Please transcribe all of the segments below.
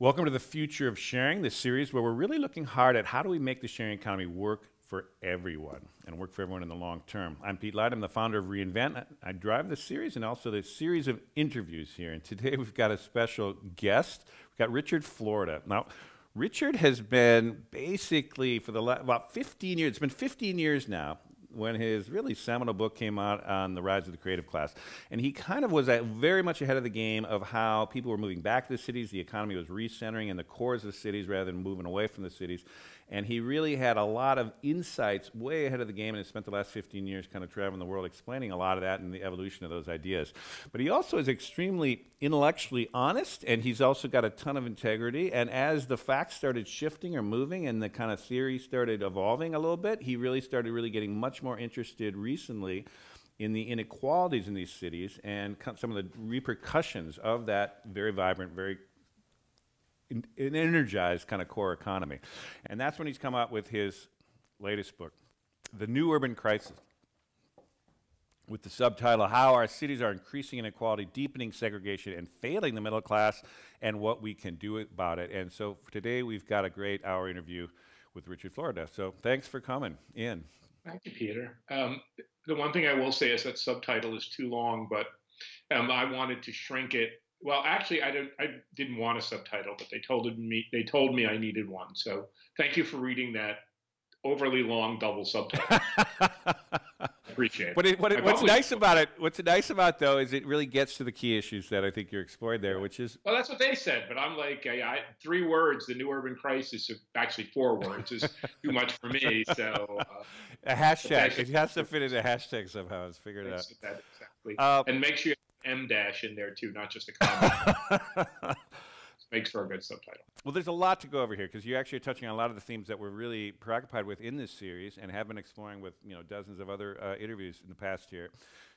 Welcome to the Future of Sharing, this series where we're really looking hard at how do we make the sharing economy work for everyone and work for everyone in the long term. I'm Pete Light. I'm the founder of reInvent. I drive this series and also this series of interviews here. And today we've got a special guest. We've got Richard Florida. Now, Richard has been basically for about 15 years, it's been 15 years now, when his really seminal book came out on the rise of the creative class. And he kind of was very much ahead of the game of how people were moving back to the cities, the economy was recentering in the cores of the cities rather than moving away from the cities. And he really had a lot of insights way ahead of the game and has spent the last 15 years kind of traveling the world explaining a lot of that and the evolution of those ideas. But he also is extremely intellectually honest, and he's also got a ton of integrity. And as the facts started shifting or moving and the kind of theory started evolving a little bit, he really started getting much more interested recently in the inequalities in these cities and some of the repercussions of that very vibrant, very an energized kind of core economy. And that's when he's come out with his latest book, The New Urban Crisis, with the subtitle, How Our Cities Are Increasing Inequality, Deepening Segregation, and Failing the Middle Class, and What We Can Do About It. And so for today, we've got a great hour interview with Richard Florida. So thanks for coming in. Thank you, Peter. The one thing I will say is that subtitle is too long, but I wanted to shrink it. Well, actually, I didn't want a subtitle, but they told me I needed one. So thank you for reading that overly long double subtitle. Appreciate it. What's nice about though is it really gets to the key issues that I think you're exploring there, which is well, that's what they said, but I'm like, 3 words, the new urban crisis, actually 4 words, is too much for me. So a hashtag. It has to fit in a hashtag somehow. It's figured out. Exactly. And make sure you have M dash in there too, not just a comma. Makes for a good subtitle. Well, there's a lot to go over here because you're actually touching on a lot of the themes that we're really preoccupied with in this series and have been exploring with dozens of other interviews in the past year.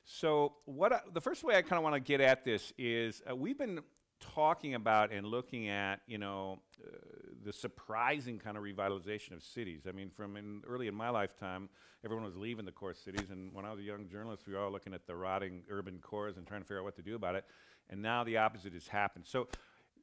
So the first way I kind of want to get at this is we've been talking about and looking at the surprising kind of revitalization of cities. I mean, early in my lifetime, everyone was leaving the core cities, and when I was a young journalist, we were all looking at the rotting urban cores and trying to figure out what to do about it. And now the opposite has happened. So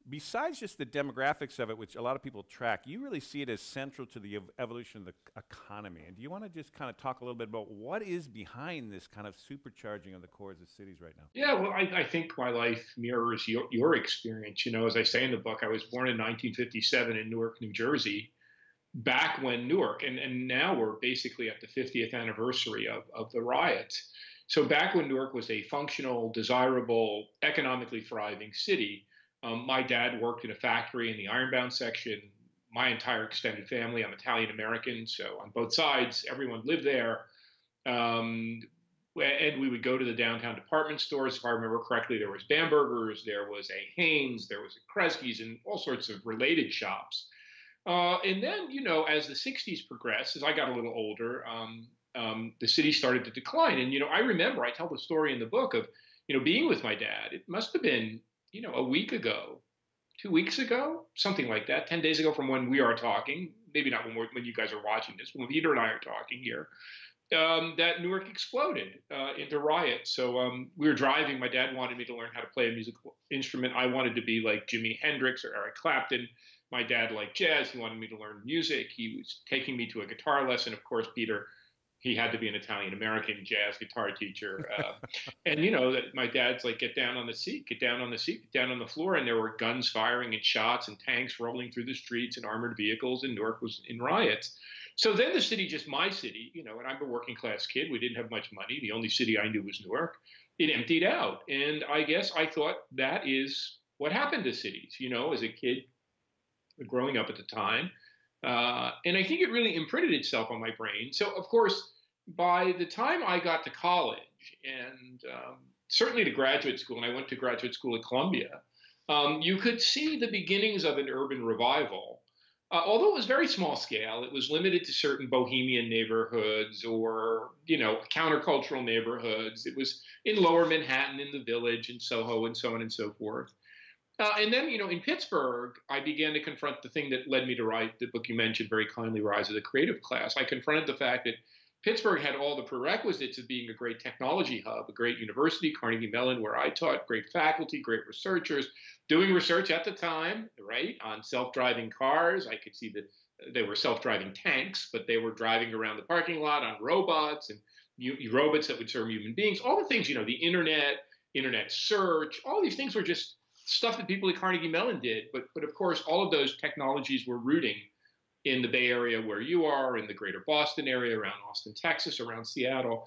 besides just the demographics of it, which a lot of people track, you really see it as central to the evolution of the economy. And do you want to just kind of talk a little bit about what is behind this kind of supercharging of the cores of cities right now? Yeah, well, I think my life mirrors your experience. As I say in the book, I was born in 1957 in Newark, New Jersey, back when Newark, and now we're basically at the 50th anniversary of the riots. So back when Newark was a functional, desirable, economically thriving city, my dad worked in a factory in the ironbound section. My entire extended family, I'm Italian American, so on both sides, everyone lived there. And we would go to the downtown department stores. If I remember correctly, there was Bamberger's, there was a Hanes, there was a Kresge's, and all sorts of related shops. And then, as the 60s progressed, as I got a little older, the city started to decline. And, I remember, I tell the story in the book of, being with my dad. It must have been a week ago, 2 weeks ago, something like that, 10 days ago from when we are talking, maybe not when you guys are watching this, when Peter and I are talking here, that Newark exploded into riots. So we were driving. My dad wanted me to learn how to play a musical instrument. I wanted to be like Jimi Hendrix or Eric Clapton. My dad liked jazz. He wanted me to learn music. He was taking me to a guitar lesson. Of course, Peter, he had to be an Italian-American jazz guitar teacher. And, that my dad's like, get down on the seat, get down on the seat, get down on the floor. And there were guns firing and shots and tanks rolling through the streets and armored vehicles. And Newark was in riots. So then the city, just my city, and I'm a working class kid. We didn't have much money. The only city I knew was Newark. It emptied out. And I guess I thought that is what happened to cities, as a kid growing up at the time. And I think it really imprinted itself on my brain. So, of course, by the time I got to college and certainly to graduate school, and I went to graduate school at Columbia, you could see the beginnings of an urban revival. Although it was very small scale, it was limited to certain bohemian neighborhoods or, countercultural neighborhoods. It was in Lower Manhattan, in the Village, in Soho, and so on and so forth. And then, in Pittsburgh, I began to confront the thing that led me to write the book you mentioned very kindly, Rise of the Creative Class. I confronted the fact that Pittsburgh had all the prerequisites of being a great technology hub, a great university, Carnegie Mellon, where I taught, great faculty, great researchers, doing research at the time, right, on self-driving cars. I could see that they were self-driving tanks, but they were driving around the parking lot on robots and robots that would serve human beings. All the things, the internet, internet search, all these things were just stuff that people at Carnegie Mellon did. But of course, all of those technologies were rooting in the Bay Area where you are, in the greater Boston area, around Austin, Texas, around Seattle.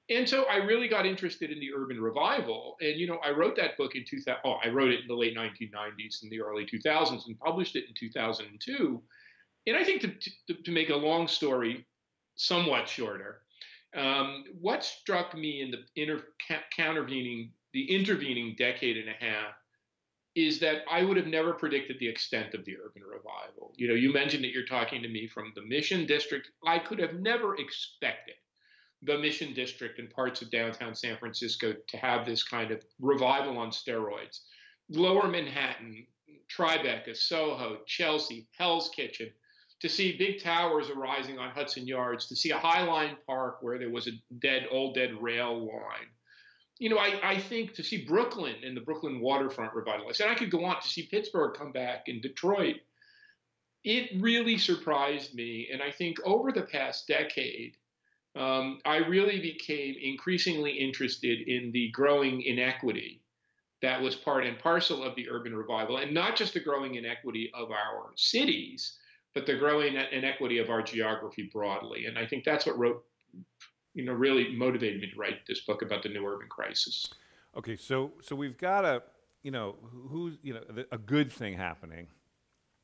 And so I really got interested in the urban revival. And, I wrote that book in 2000. Oh, I wrote it in the late 1990s and the early 2000s and published it in 2002. And I think to make a long story somewhat shorter, what struck me in the intervening decade and a half is that I would have never predicted the extent of the urban revival. You mentioned that you're talking to me from the Mission District. I could have never expected the Mission District and parts of downtown San Francisco to have this kind of revival on steroids. Lower Manhattan, Tribeca, Soho, Chelsea, Hell's Kitchen, to see big towers arising on Hudson Yards, to see a High Line Park where there was a old dead rail line. I think to see Brooklyn and the Brooklyn waterfront revitalized, and I could go on to see Pittsburgh come back in Detroit. It really surprised me. And I think over the past decade, I really became increasingly interested in the growing inequity that was part and parcel of the urban revival, and not just the growing inequity of our cities, but the growing inequity of our geography broadly. And I think that's what really motivated me to write this book about the new urban crisis. Okay, so we've got a good thing happening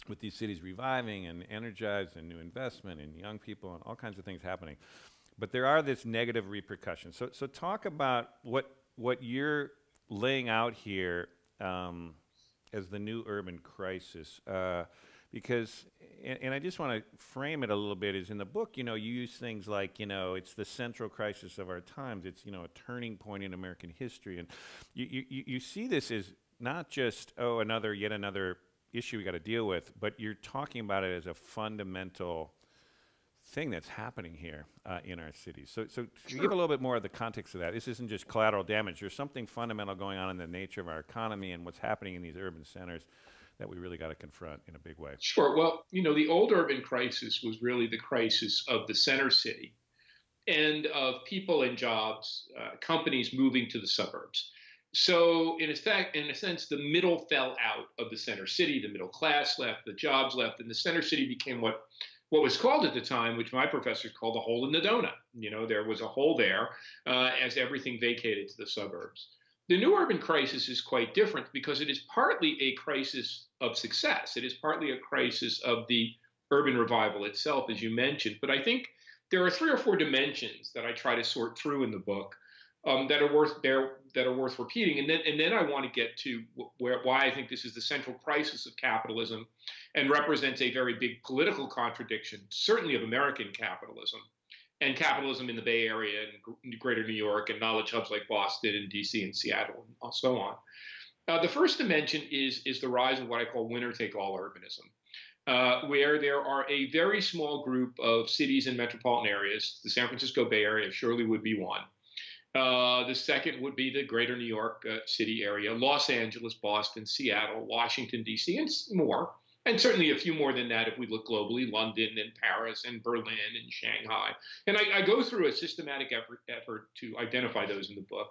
with these cities reviving and energized and new investment and young people and all kinds of things happening, but there are this negative repercussions. So talk about what you're laying out here as the new urban crisis. Because, and I just want to frame it a little bit, is in the book, you use things like, it's the central crisis of our times. It's, a turning point in American history. And you see this as not just, yet another issue we got to deal with, but you're talking about it as a fundamental thing that's happening here in our cities. So Sure. Give a little bit more of the context of that. This isn't just collateral damage. There's something fundamental going on in the nature of our economy and what's happening in these urban centers that we really got to confront in a big way. Sure. Well, the old urban crisis was really the crisis of the center city and of people and jobs, companies moving to the suburbs. So in a sense, the middle fell out of the center city, the middle class left, the jobs left, and the center city became what was called at the time, which my professors called the hole in the donut. There was a hole there as everything vacated to the suburbs. The new urban crisis is quite different because it is partly a crisis of success. It is partly a crisis of the urban revival itself, as you mentioned. But I think there are 3 or 4 dimensions that I try to sort through in the book that are worth repeating. And then I want to get to why I think this is the central crisis of capitalism and represents a very big political contradiction, certainly of American capitalism, and capitalism in the Bay Area and greater New York and knowledge hubs like Boston and DC and Seattle and so on. The first dimension is the rise of what I call winner-take-all urbanism, where there are a very small group of cities and metropolitan areas. The San Francisco Bay Area surely would be one. The second would be the greater New York City area, Los Angeles, Boston, Seattle, Washington, D.C., and more. And certainly a few more than that if we look globally, London and Paris and Berlin and Shanghai. And I go through a systematic effort to identify those in the book.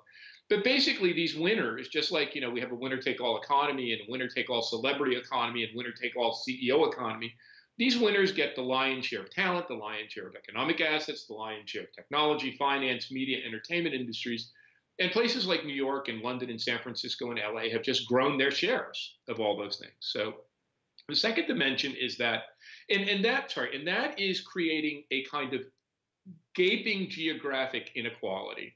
But basically these winners, just like, we have a winner-take-all economy and a winner-take-all celebrity economy and winner-take-all CEO economy, these winners get the lion's share of talent, the lion's share of economic assets, the lion's share of technology, finance, media, entertainment industries. And places like New York and London and San Francisco and LA have just grown their shares of all those things. So the second dimension is that, and that is creating a kind of gaping geographic inequality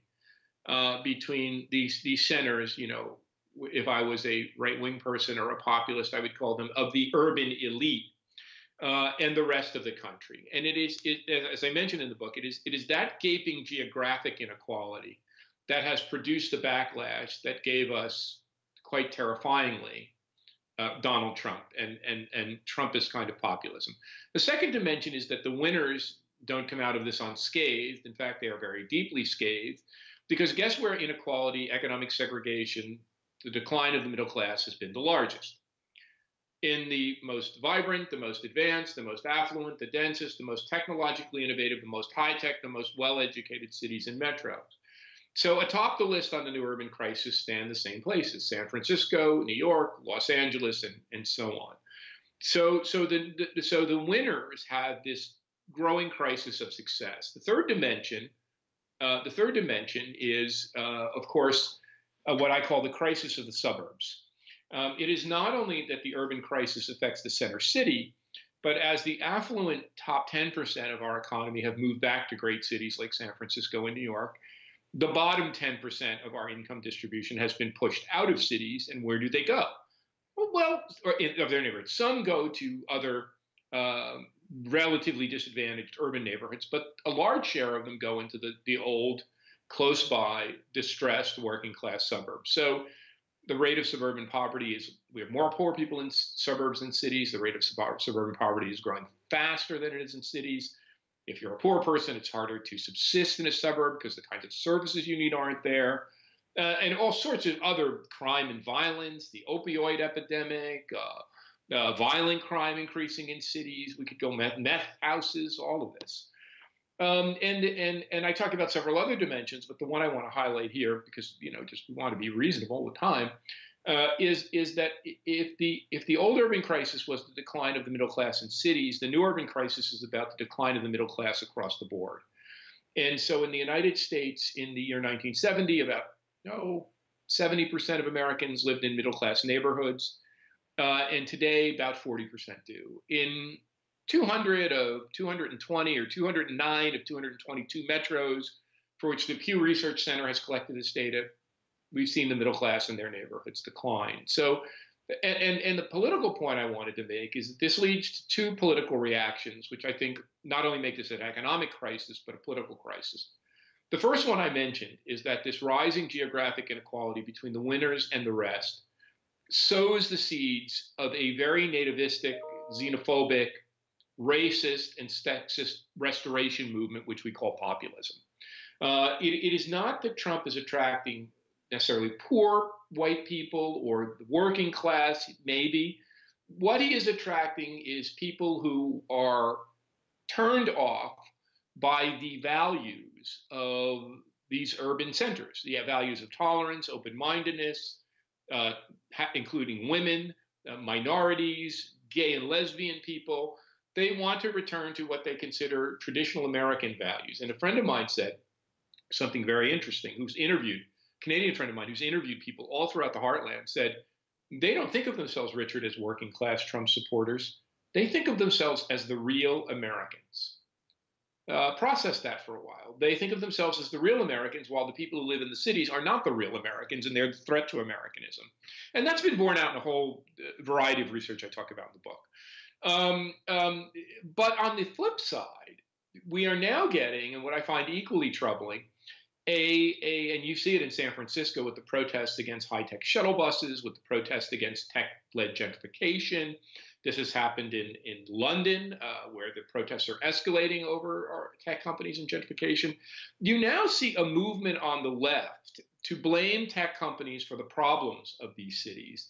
between these centers. If I was a right-wing person or a populist, I would call them of the urban elite and the rest of the country. And as I mentioned in the book, it is that gaping geographic inequality that has produced the backlash that gave us, quite terrifyingly, Donald Trump and Trumpist kind of populism. The second dimension is that the winners, don't come out of this unscathed. In fact, they are very deeply scathed, because guess where inequality, economic segregation, the decline of the middle class has been the largest? In the most vibrant, the most advanced, the most affluent, the densest, the most technologically innovative, the most high tech, the most well educated cities and metros. So, atop the list on the new urban crisis stand the same places: San Francisco, New York, Los Angeles, and so on. So the winners have this growing crisis of success. The third dimension is, of course, what I call the crisis of the suburbs. It is not only that the urban crisis affects the center city, but as the affluent top 10% of our economy have moved back to great cities like San Francisco and New York, the bottom 10% of our income distribution has been pushed out of cities. And where do they go? Well, of their neighborhoods. Some go to other relatively disadvantaged urban neighborhoods, but a large share of them go into the old, close by, distressed working class suburbs. So the rate of suburban poverty is, we have more poor people in suburbs than cities. The rate of suburban poverty is growing faster than it is in cities. If you're a poor person, it's harder to subsist in a suburb because the kinds of services you need aren't there. And all sorts of other crime and violence, the opioid epidemic, violent crime increasing in cities. We could go meth houses, all of this. And I talked about several other dimensions, but the one I want to highlight here, because just we want to be reasonable with time, is that if the old urban crisis was the decline of the middle class in cities, the new urban crisis is about the decline of the middle class across the board. And so in the United States, in the year 1970, about 70% of Americans lived in middle class neighborhoods, and today about 40% do. In 220 or 209 of 222 metros for which the Pew Research Center has collected this data, we've seen the middle class in their neighborhoods decline. So, and the political point I wanted to make is that this leads to two political reactions, which I think not only make this an economic crisis, but a political crisis. The first one I mentioned is that this rising geographic inequality between the winners and the rest sows the seeds of a very nativistic, xenophobic, racist, and sexist restoration movement, which we call populism. It is not that Trump is attracting necessarily poor white people or the working class, maybe. What he is attracting is people who are turned off by the values of these urban centers, the values of tolerance, open-mindedness, including women, minorities, gay and lesbian people. They want to return to what they consider traditional American values. And a friend of mine said something very interesting, Canadian friend of mine who's interviewed people all throughout the heartland, said they don't think of themselves, Richard, as working class Trump supporters. They think of themselves as the real Americans. Process that for a while. They think of themselves as the real Americans, while the people who live in the cities are not the real Americans, and they're the threat to Americanism. And that's been borne out in a whole variety of research I talk about in the book. But on the flip side, we are now getting, and what I find equally troubling, and you see it in San Francisco with the protests against high-tech shuttle buses, with the protests against tech-led gentrification. This has happened in London, where the protests are escalating over our tech companies and gentrification. You now see a movement on the left to blame tech companies for the problems of these cities.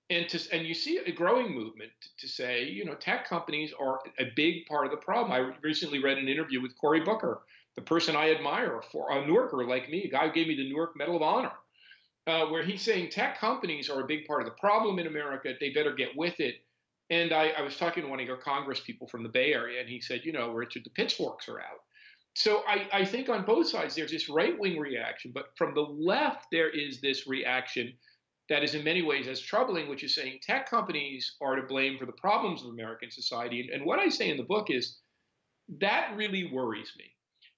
And you see a growing movement to say, tech companies are a big part of the problem. I recently read an interview with Cory Booker, the person I admire, for a Newarker like me, a guy who gave me the Newark Medal of Honor, where he's saying tech companies are a big part of the problem in America. They better get with it. And I was talking to one of your Congress people from the Bay Area, and he said, Richard, the pitchforks are out. So I think on both sides, there's this right-wing reaction, but from the left, there is this reaction that is in many ways as troubling, which is saying tech companies are to blame for the problems of American society. And what I say in the book is that really worries me,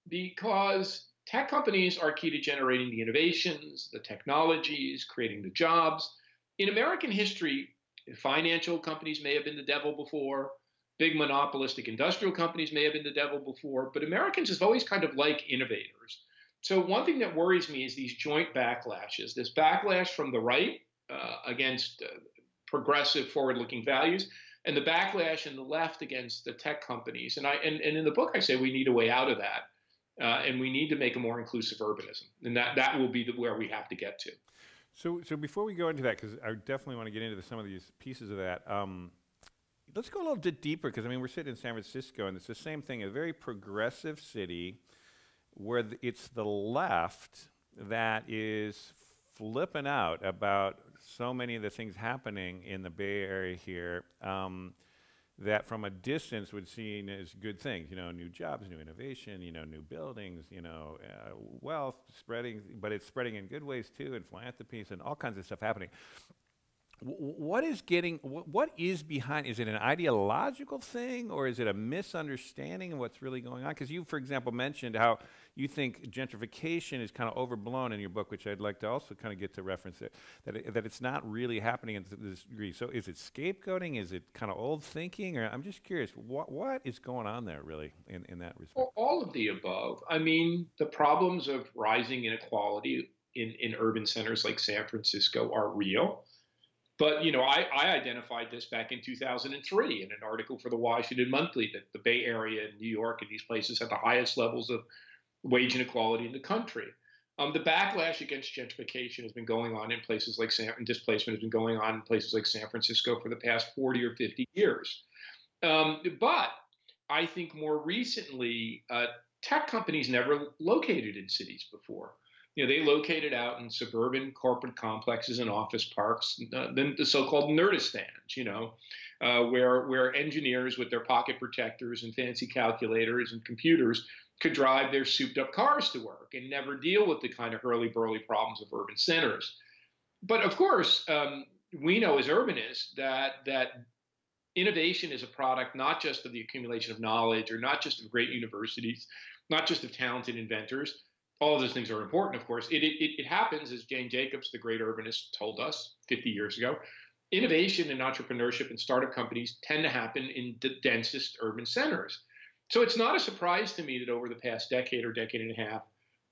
because tech companies are key to generating the innovations, the technologies, creating the jobs. In American history, financial companies may have been the devil before. Big monopolistic industrial companies may have been the devil before. But Americans have always kind of liked innovators. So one thing that worries me is these joint backlashes, this backlash from the right against progressive, forward-looking values, and the backlash in the left against the tech companies. And in the book, I say we need a way out of that. And we need to make a more inclusive urbanism. And that will be where we have to get to. So before we go into that, because I definitely want to get into some of these pieces of that, let's go a little bit deeper, because I mean, we're sitting in San Francisco, and it's the same thing, a very progressive city where it's the left that is flipping out about so many of the things happening in the Bay Area here, that from a distance would seen as good things, new jobs, new innovation, new buildings, wealth spreading, but it's spreading in good ways too, and philanthropies and all kinds of stuff happening. What is behind? Is it an ideological thing, or is it a misunderstanding of what's really going on? Because you, for example, mentioned how you think gentrification is kind of overblown in your book, which I'd like to also kind of get to reference it, that it's not really happening to this degree. So is it scapegoating? Is it kind of old thinking? Or I'm just curious, what is going on there really in that respect? Well, all of the above. I mean, the problems of rising inequality in urban centers like San Francisco are real. But I identified this back in 2003 in an article for the Washington Monthly, that the Bay Area and New York and these places had the highest levels of wage inequality in the country. The backlash against gentrification has been going on in places like and displacement has been going on in places like San Francisco for the past 40 or 50 years. But I think more recently, tech companies never located in cities before. They located out in suburban corporate complexes and office parks, then the so-called nerdistans, where engineers with their pocket protectors and fancy calculators and computers could drive their souped-up cars to work and never deal with the kind of hurly-burly problems of urban centers. But of course, we know as urbanists that innovation is a product not just of the accumulation of knowledge, or not just of great universities, not just of talented inventors. All of those things are important, of course. It happens, as Jane Jacobs, the great urbanist, told us 50 years ago. Innovation and entrepreneurship and startup companies tend to happen in the densest urban centers. So it's not a surprise to me that over the past decade or decade and a half,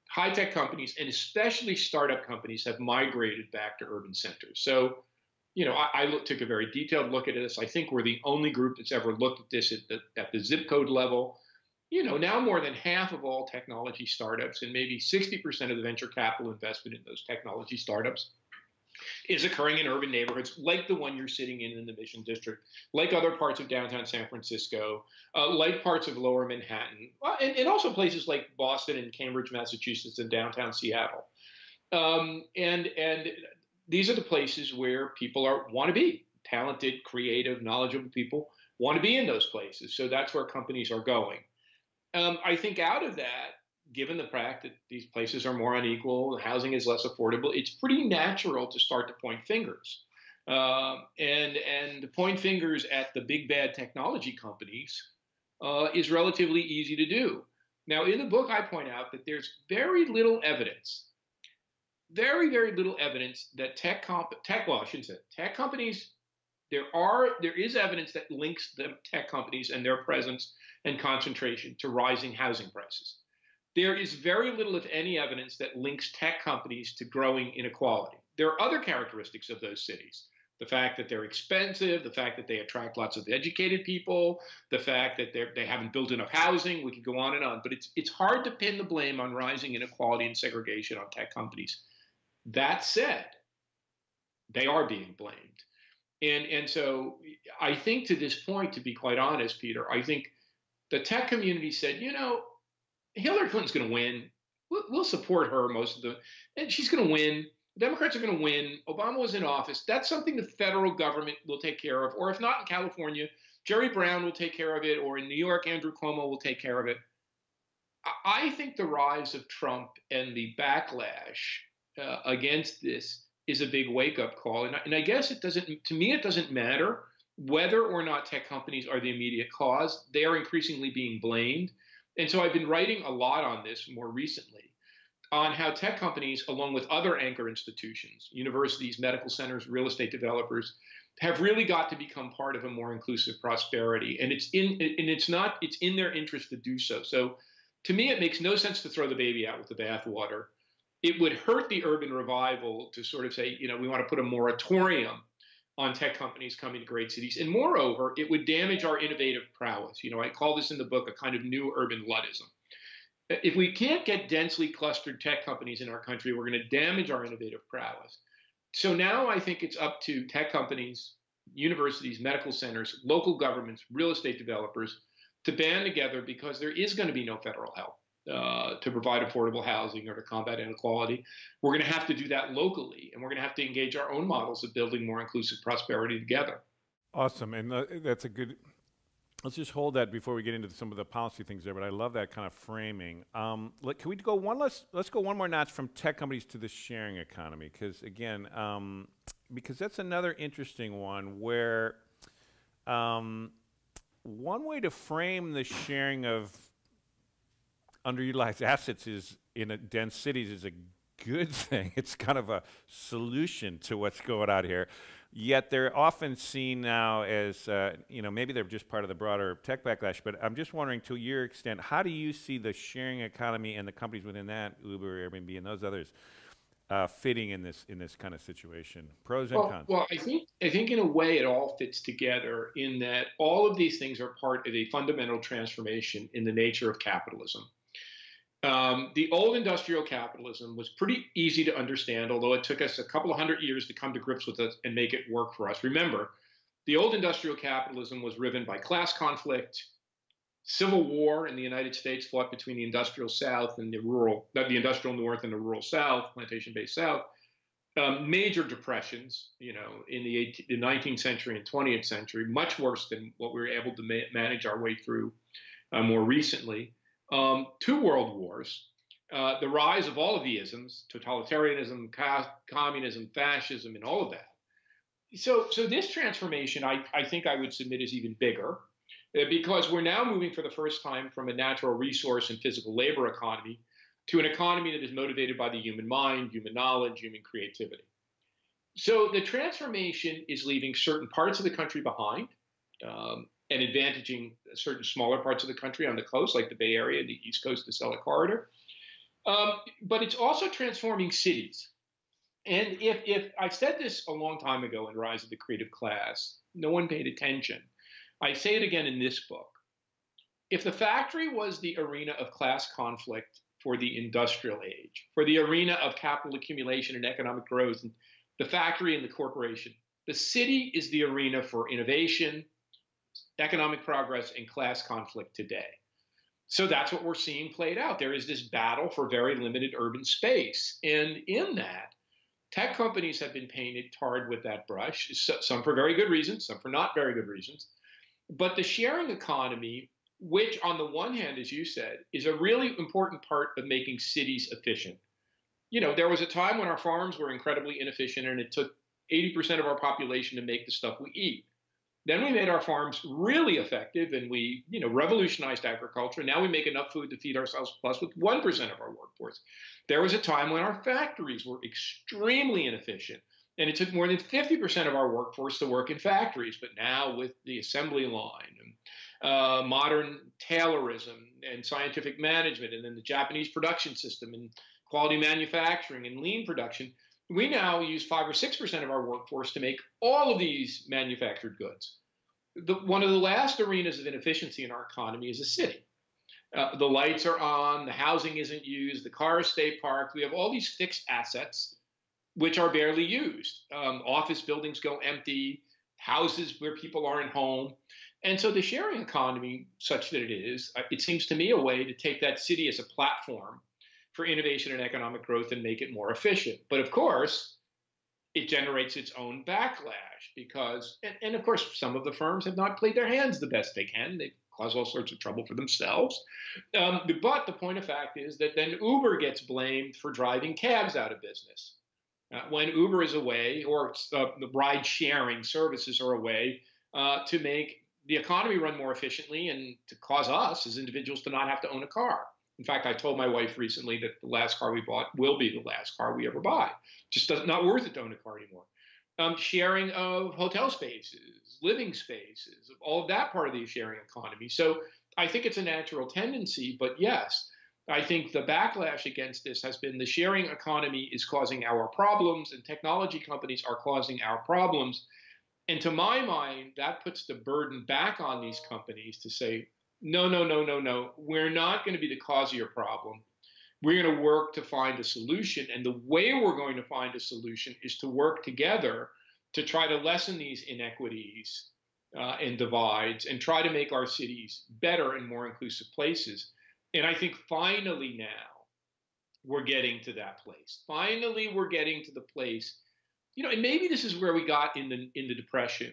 high-tech companies, and especially startup companies, have migrated back to urban centers. So, I took a very detailed look at this. I think we're the only group that's ever looked at this at the zip code level. Now more than half of all technology startups, and maybe 60% of the venture capital investment in those technology startups, is occurring in urban neighborhoods like the one you're sitting in the Mission District, like other parts of downtown San Francisco, like parts of lower Manhattan, and also places like Boston and Cambridge, Massachusetts, and downtown Seattle. And these are the places where people want to be. Talented, creative, knowledgeable people want to be in those places. So that's where companies are going. I think out of that, given the fact that these places are more unequal, housing is less affordable, it's pretty natural to start to point fingers. And to point fingers at the big bad technology companies is relatively easy to do. Now, in the book, I point out that there's very little evidence, very, very little evidence that tech companies, there is evidence that links the tech companies and their presence and concentration to rising housing prices. There is very little, if any, evidence that links tech companies to growing inequality. There are other characteristics of those cities. The fact that they're expensive, the fact that they attract lots of educated people, the fact that they haven't built enough housing, we could go on and on. But it's hard to pin the blame on rising inequality and segregation on tech companies. That said, they are being blamed. And so I think to this point, to be quite honest, Peter, I think the tech community said, Hillary Clinton's going to win. We'll support her and she's going to win. Democrats are going to win. Obama was in office. That's something the federal government will take care of. Or if not in California, Jerry Brown will take care of it. Or in New York, Andrew Cuomo will take care of it. I think the rise of Trump and the backlash against this is a big wake-up call. And I guess it doesn't matter whether or not tech companies are the immediate cause. They are increasingly being blamed. And so I've been writing a lot on this more recently, on how tech companies, along with other anchor institutions, universities, medical centers, real estate developers, have really got to become part of a more inclusive prosperity. And it's in their interest to do so. So to me, it makes no sense to throw the baby out with the bathwater. It would hurt the urban revival to sort of say, we want to put a moratorium on tech companies coming to great cities. And moreover, it would damage our innovative prowess. I call this in the book a kind of new urban Luddism. If we can't get densely clustered tech companies in our country, we're going to damage our innovative prowess. So now I think it's up to tech companies, universities, medical centers, local governments, real estate developers to band together, because there is going to be no federal help to provide affordable housing or to combat inequality. We're going to have to do that locally, and we're going to have to engage our own models of building more inclusive prosperity together. Awesome, and that's a good. Let's just hold that before we get into some of the policy things there. But I love that kind of framing. Can we go one? Let's go one more notch from tech companies to the sharing economy, because again, because that's another interesting one where one way to frame the sharing of underutilized assets is in dense cities is a good thing. It's kind of a solution to what's going on here. Yet they're often seen now as, maybe they're just part of the broader tech backlash, but I'm just wondering, to your extent, how do you see the sharing economy and the companies within that, Uber, Airbnb, and those others, fitting in this kind of situation? Pros and cons. Well, I think in a way it all fits together in that all of these things are part of a fundamental transformation in the nature of capitalism. The old industrial capitalism was pretty easy to understand, although it took us a couple of 100 years to come to grips with it and make it work for us. Remember, the old industrial capitalism was driven by class conflict, civil war in the United States fought between the industrial South and the industrial North and the rural South, plantation-based South, major depressions, in the 19th century and 20th century, much worse than what we were able to manage our way through more recently. 2 world wars, the rise of all of the isms, totalitarianism, communism, fascism, and all of that. So this transformation, I think I would submit, is even bigger, because we're now moving for the first time from a natural resource and physical labor economy to an economy that is motivated by the human mind, human knowledge, human creativity. So the transformation is leaving certain parts of the country behind, and advantaging certain smaller parts of the country on the coast, like the Bay Area, the East Coast, the Acela Corridor. But it's also transforming cities. And if I said this a long time ago in Rise of the Creative Class, no one paid attention. I say it again in this book. If the factory was the arena of class conflict for the industrial age, for the arena of capital accumulation and economic growth, and the factory and the corporation, the city is the arena for innovation, economic progress, and class conflict today. So that's what we're seeing played out. There is this battle for very limited urban space. And in that, tech companies have been painted tarred with that brush, some for very good reasons, some for not very good reasons. But the sharing economy, which on the one hand, as you said, is a really important part of making cities efficient. There was a time when our farms were incredibly inefficient and it took 80% of our population to make the stuff we eat. Then we made our farms really effective and we, revolutionized agriculture. Now we make enough food to feed ourselves plus with 1% of our workforce. There was a time when our factories were extremely inefficient and it took more than 50% of our workforce to work in factories. But now with the assembly line and modern taylorism and scientific management, and then the Japanese production system and quality manufacturing and lean production, we now use 5 or 6% of our workforce to make all of these manufactured goods. One of the last arenas of inefficiency in our economy is a city. The lights are on, the housing isn't used, the cars stay parked. We have all these fixed assets which are barely used. Office buildings go empty, houses where people aren't home. And so the sharing economy, such that it is, it seems to me a way to take that city as a platform for innovation and economic growth and make it more efficient. But of course, it generates its own backlash because, and of course, some of the firms have not played their hands the best they can. They've caused all sorts of trouble for themselves. But the point of fact is that then Uber gets blamed for driving cabs out of business. When Uber is a way, or the ride sharing services are a way to make the economy run more efficiently and to cause us as individuals to not have to own a car. In fact, I told my wife recently that the last car we bought will be the last car we ever buy. Just not worth it to own a car anymore. Sharing of hotel spaces, living spaces, all of that part of the sharing economy. So I think it's a natural tendency, but yes, I think the backlash against this has been the sharing economy is causing our problems and technology companies are causing our problems. And to my mind, that puts the burden back on these companies to say, no, no, no, no, no, we're not going to be the cause of your problem. We're going to work to find a solution. And the way we're going to find a solution is to work together to try to lessen these inequities and divides and try to make our cities better and more inclusive places. And I think finally now we're getting to that place. Finally, we're getting to the place, and maybe this is where we got in the Depression,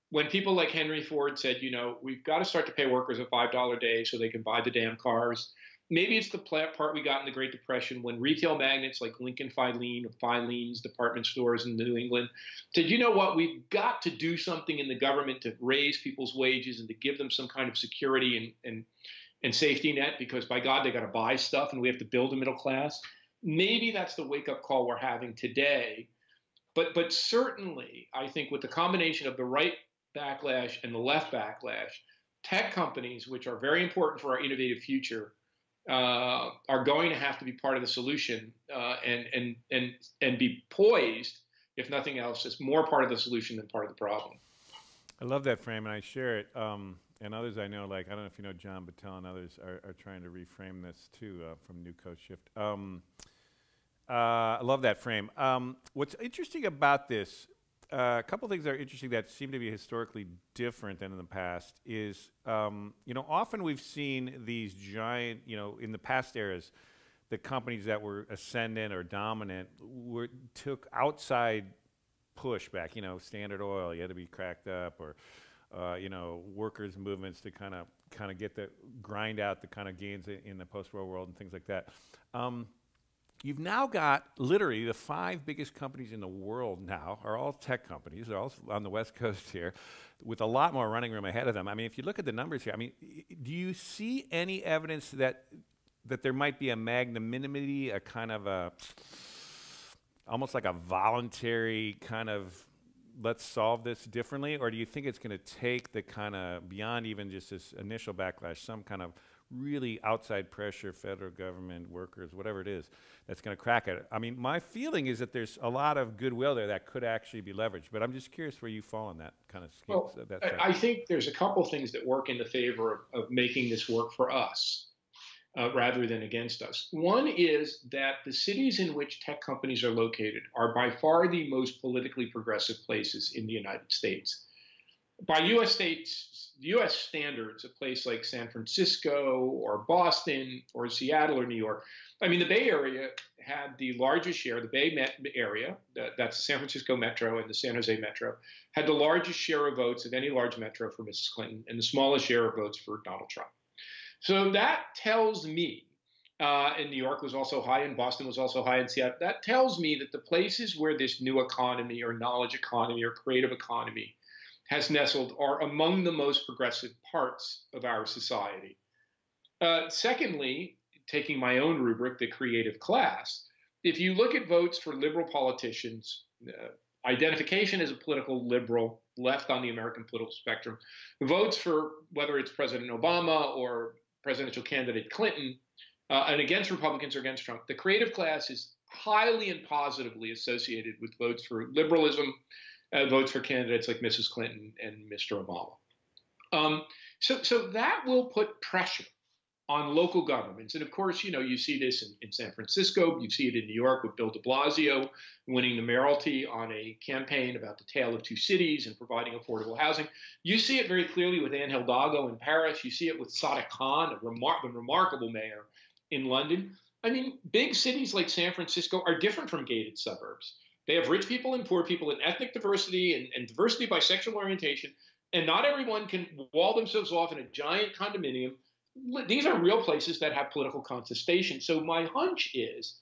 when people like Henry Ford said, we've got to start to pay workers a $5 a day so they can buy the damn cars. Maybe it's the part we got in the Great Depression when retail magnates like Lincoln Filene or Filene's department stores in New England said, you know what, we've got to do something in the government to raise people's wages and to give them some kind of security and safety net, because by God, they got to buy stuff and we have to build a middle class. Maybe that's the wake up call we're having today. But certainly, I think with the combination of the right backlash and the left backlash, tech companies, which are very important for our innovative future, are going to have to be part of the solution and be poised, if nothing else, as more part of the solution than part of the problem. I love that frame, and I share it. And others I know, like, I don't know if you know John Battelle and others are trying to reframe this too from New Coast Shift. I love that frame. What's interesting about this, a couple things that are interesting that seem to be historically different than in the past is, often we've seen these giant, in the past eras, the companies that were ascendant or dominant took outside pushback, Standard Oil, you had to be cracked up, or workers' movements to kind of get the grind out the kind of gains in the post-war world and things like that. You've now got literally the 5 biggest companies in the world now are all tech companies. They're all on the West Coast here with a lot more running room ahead of them. I mean, if you look at the numbers here, I mean, do you see any evidence that there might be a magnanimity, a kind of almost like a voluntary kind of let's solve this differently? Or do you think it's going to take the kind of beyond even just this initial backlash, some kind of really outside pressure, federal government, workers, whatever it is, that's going to crack at it? I mean, my feeling is that there's a lot of goodwill there that could actually be leveraged, but I'm just curious where you fall on that kind of scheme. Well, I think there's a couple things that work in the favor of making this work for us rather than against us. One is that the cities in which tech companies are located are by far the most politically progressive places in the United States. By U.S. standards, a place like San Francisco or Boston or Seattle or New York, I mean, the Bay Area had the largest share, the Bay Area, that's the San Francisco Metro and the San Jose Metro, had the largest share of votes of any large metro for Mrs. Clinton and the smallest share of votes for Donald Trump. So that tells me, and New York was also high, and Boston was also high, in Seattle, that tells me that the places where this new economy or knowledge economy or creative economy has nestled are among the most progressive parts of our society. Secondly, taking my own rubric, the creative class, if you look at votes for liberal politicians, identification as a political liberal, left on the American political spectrum, votes for whether it's President Obama or presidential candidate Clinton, and against Republicans or against Trump, the creative class is highly and positively associated with votes for liberalism, votes for candidates like Mrs. Clinton and Mr. Obama. So that will put pressure on local governments. And of course, you see this in San Francisco. You see it in New York with Bill de Blasio winning the mayoralty on a campaign about the tale of two cities and providing affordable housing. You see it very clearly with Anne Hidalgo in Paris. You see it with Sadiq Khan, the remarkable mayor in London. I mean, big cities like San Francisco are different from gated suburbs. They have rich people and poor people and ethnic diversity and diversity by sexual orientation. And not everyone can wall themselves off in a giant condominium. These are real places that have political contestation. So my hunch is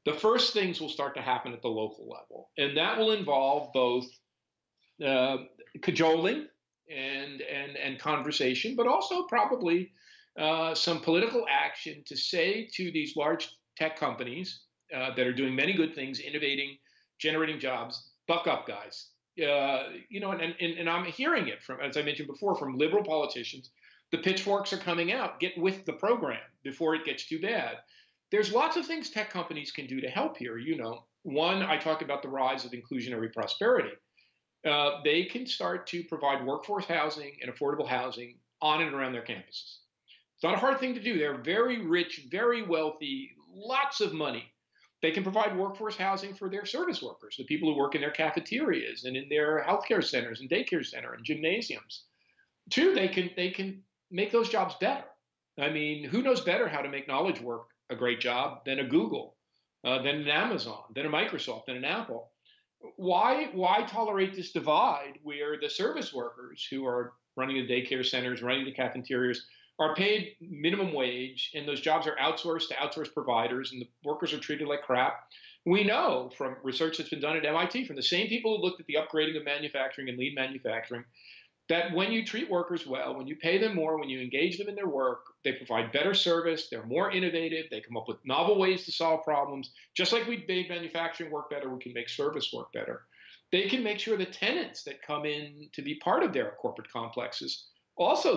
the first things will start to happen at the local level. And that will involve both cajoling and conversation, but also probably some political action to say to these large tech companies that are doing many good things, innovating, generating jobs, buck up, guys. And I'm hearing it from, as I mentioned before, from liberal politicians. The pitchforks are coming out. Get with the program before it gets too bad. There's lots of things tech companies can do to help here. One, I talked about the rise of inclusionary prosperity. They can start to provide workforce housing and affordable housing on and around their campuses. It's not a hard thing to do. They're very rich, very wealthy, lots of money. They can provide workforce housing for their service workers, the people who work in their cafeterias and in their healthcare centers and daycare center and gymnasiums. Two, they can make those jobs better. I mean, who knows better how to make knowledge work a great job than a Google, than an Amazon, than a Microsoft, than an Apple? Why tolerate this divide where the service workers who are running the daycare centers, running the cafeterias, are paid minimum wage, and those jobs are outsourced to outsourced providers, and the workers are treated like crap? We know from research that's been done at MIT, from the same people who looked at the upgrading of manufacturing and lean manufacturing, that when you treat workers well, when you pay them more, when you engage them in their work, they provide better service, they're more innovative, they come up with novel ways to solve problems. Just like we made manufacturing work better, we can make service work better. They can make sure the tenants that come in to be part of their corporate complexes also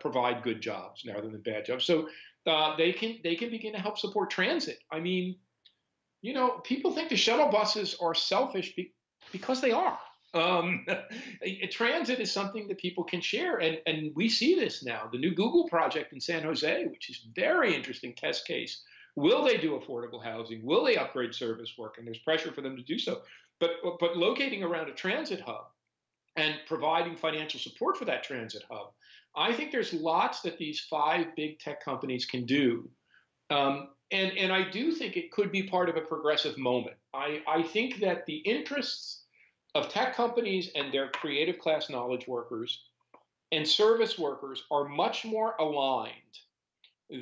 provide good jobs rather than bad jobs. So they can begin to help support transit. I mean, people think the shuttle buses are selfish because they are. Um, Transit is something that people can share, and we see this now. The new Google project in San Jose, which is very interesting test case. Will they do affordable housing? Will they upgrade service work? And there's pressure for them to do so. But locating around a transit hub and providing financial support for that transit hub, I think there's lots that these five big tech companies can do. And I do think it could be part of a progressive moment. I think that the interests of tech companies and their creative class knowledge workers and service workers are much more aligned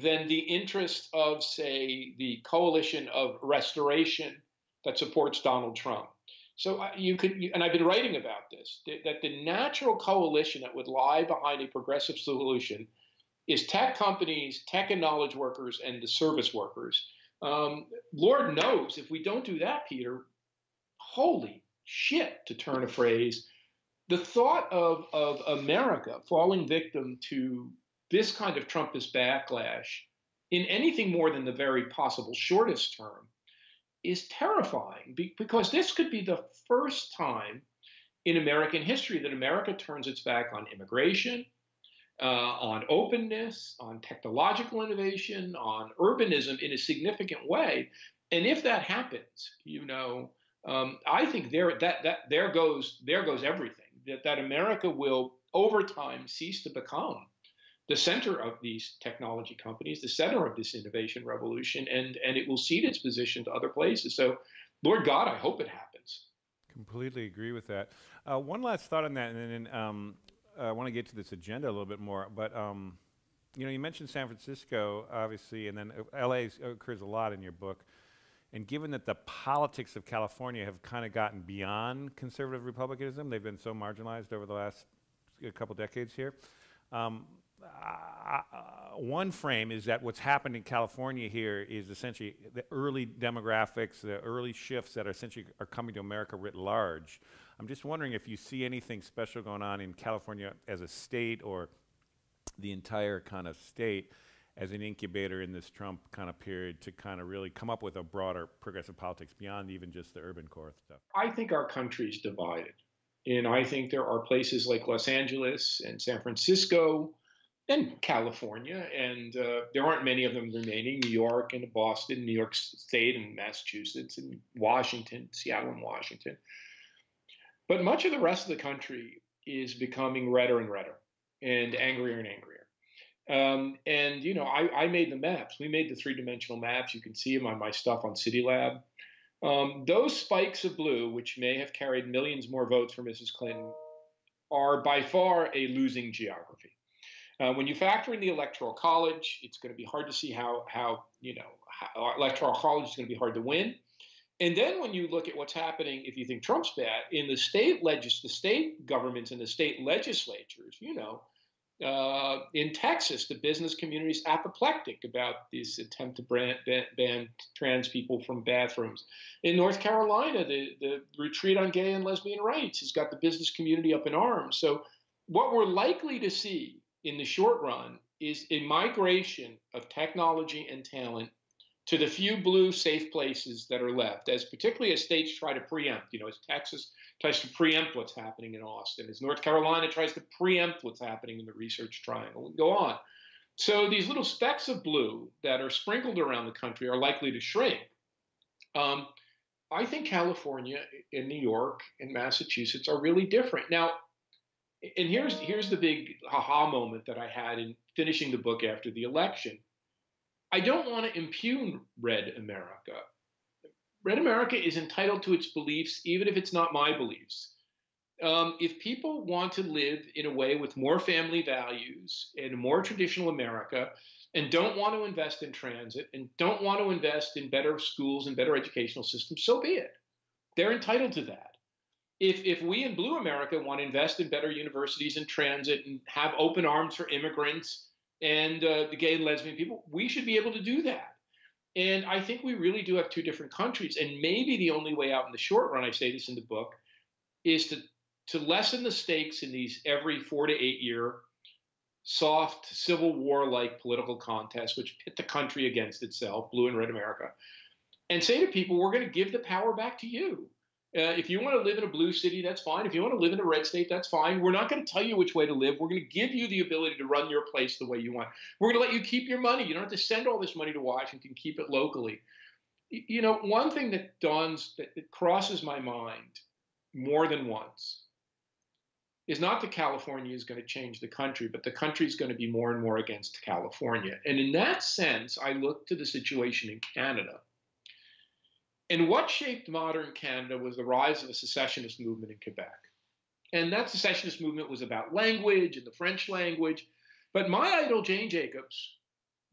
than the interests of, say, the coalition of restoration that supports Donald Trump. So and I've been writing about this, that the natural coalition that would lie behind a progressive solution is tech companies, tech and knowledge workers, and the service workers. Lord knows if we don't do that, Peter, holy shit, to turn a phrase, the thought of America falling victim to this kind of Trumpist backlash in anything more than the very possible shortest term is terrifying, because this could be the first time in American history that America turns its back on immigration, on openness, on technological innovation, on urbanism in a significant way. And if that happens, I think there goes everything. That America will over time cease to become the center of these technology companies, the center of this innovation revolution, and it will cede its position to other places. So, Lord God, I hope it happens. Completely agree with that. One last thought on that, and then I want to get to this agenda a little bit more. But you mentioned San Francisco, obviously, and then LA occurs a lot in your book. And given that the politics of California have kind of gotten beyond conservative republicanism, they've been so marginalized over the last couple decades here. One frame is that what's happened in California here is essentially the early demographics, the early shifts that are coming to America writ large. I'm just wondering if you see anything special going on in California as a state, or the entire kind of state as an incubator in this Trump kind of period to kind of really come up with a broader progressive politics beyond even just the urban core stuff. I think our country's divided. And I think there are places like Los Angeles and San Francisco and California, and there aren't many of them remaining, New York and Boston, New York State and Massachusetts and Washington, Seattle and Washington. But much of the rest of the country is becoming redder and redder and angrier and angrier. I made the maps. We made the three-dimensional maps. You can see them on my stuff on CityLab. Those spikes of blue, which may have carried millions more votes for Mrs. Clinton, are by far a losing geography. When you factor in the Electoral College, it's going to be hard to see how Electoral College is going to be hard to win. And then when you look at what's happening, if you think Trump's bad, in the state governments and the state legislatures, in Texas, the business community is apoplectic about this attempt to ban trans people from bathrooms. In North Carolina, the retreat on gay and lesbian rights has got the business community up in arms. So what we're likely to see in the short run is a migration of technology and talent to the few blue safe places that are left, as particularly as states try to preempt, as Texas tries to preempt what's happening in Austin, as North Carolina tries to preempt what's happening in the Research Triangle, and go on. So these little specks of blue that are sprinkled around the country are likely to shrink. Um, I think California and New York and Massachusetts are really different. Now, and here's the big aha moment that I had in finishing the book after the election. I don't want to impugn Red America. Red America is entitled to its beliefs, even if it's not my beliefs. If people want to live in a way with more family values and a more traditional America, and don't want to invest in transit and don't want to invest in better schools and better educational systems, so be it. They're entitled to that. If we in Blue America want to invest in better universities and transit and have open arms for immigrants and the gay and lesbian people, we should be able to do that. And I think we really do have two different countries. And maybe the only way out in the short run, I say this in the book, is to lessen the stakes in these every 4 to 8 year soft Civil War like political contests, which pit the country against itself, Blue and Red America, and say to people, we're going to give the power back to you. If you want to live in a blue city, that's fine. If you want to live in a red state, that's fine. We're not going to tell you which way to live. We're going to give you the ability to run your place the way you want. We're going to let you keep your money. You don't have to send all this money to Washington. Keep it locally. One thing that crosses my mind more than once is not that California is going to change the country, but the country is going to be more and more against California. And in that sense, I look to the situation in Canada. And what shaped modern Canada was the rise of a secessionist movement in Quebec. And that secessionist movement was about language and the French language. But my idol, Jane Jacobs,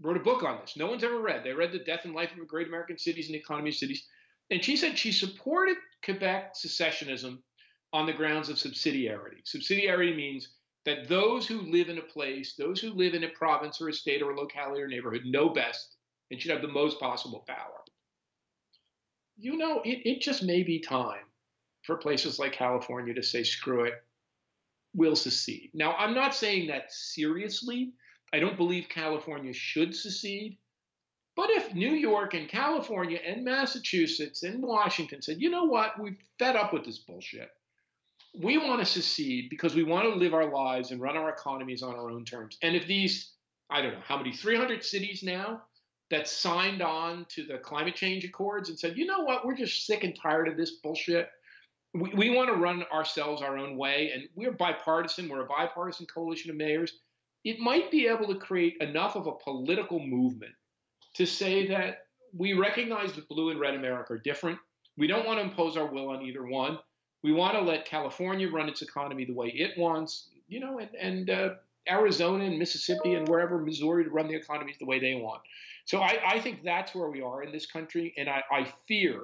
wrote a book on this. No one's ever read. They read The Death and Life of Great American Cities and the Economy of Cities. And she said she supported Quebec secessionism on the grounds of subsidiarity. Subsidiarity means that those who live in a place, those who live in a province or a state or a locality or neighborhood know best and should have the most possible power. It just may be time for places like California to say, screw it, we'll secede. Now, I'm not saying that seriously. I don't believe California should secede. But if New York and California and Massachusetts and Washington said, you know what, we've fed up with this bullshit. We want to secede because we want to live our lives and run our economies on our own terms. And if these, I don't know, how many, 300 cities now that signed on to the climate change accords and said, you know what, we're just sick and tired of this bullshit. We want to run ourselves our own way, and we're bipartisan. We're a bipartisan coalition of mayors. It might be able to create enough of a political movement to say that we recognize that Blue and Red America are different. We don't want to impose our will on either one. We want to let California run its economy the way it wants, and Arizona and Mississippi and wherever, Missouri, to run the economies the way they want. So I think that's where we are in this country. And I fear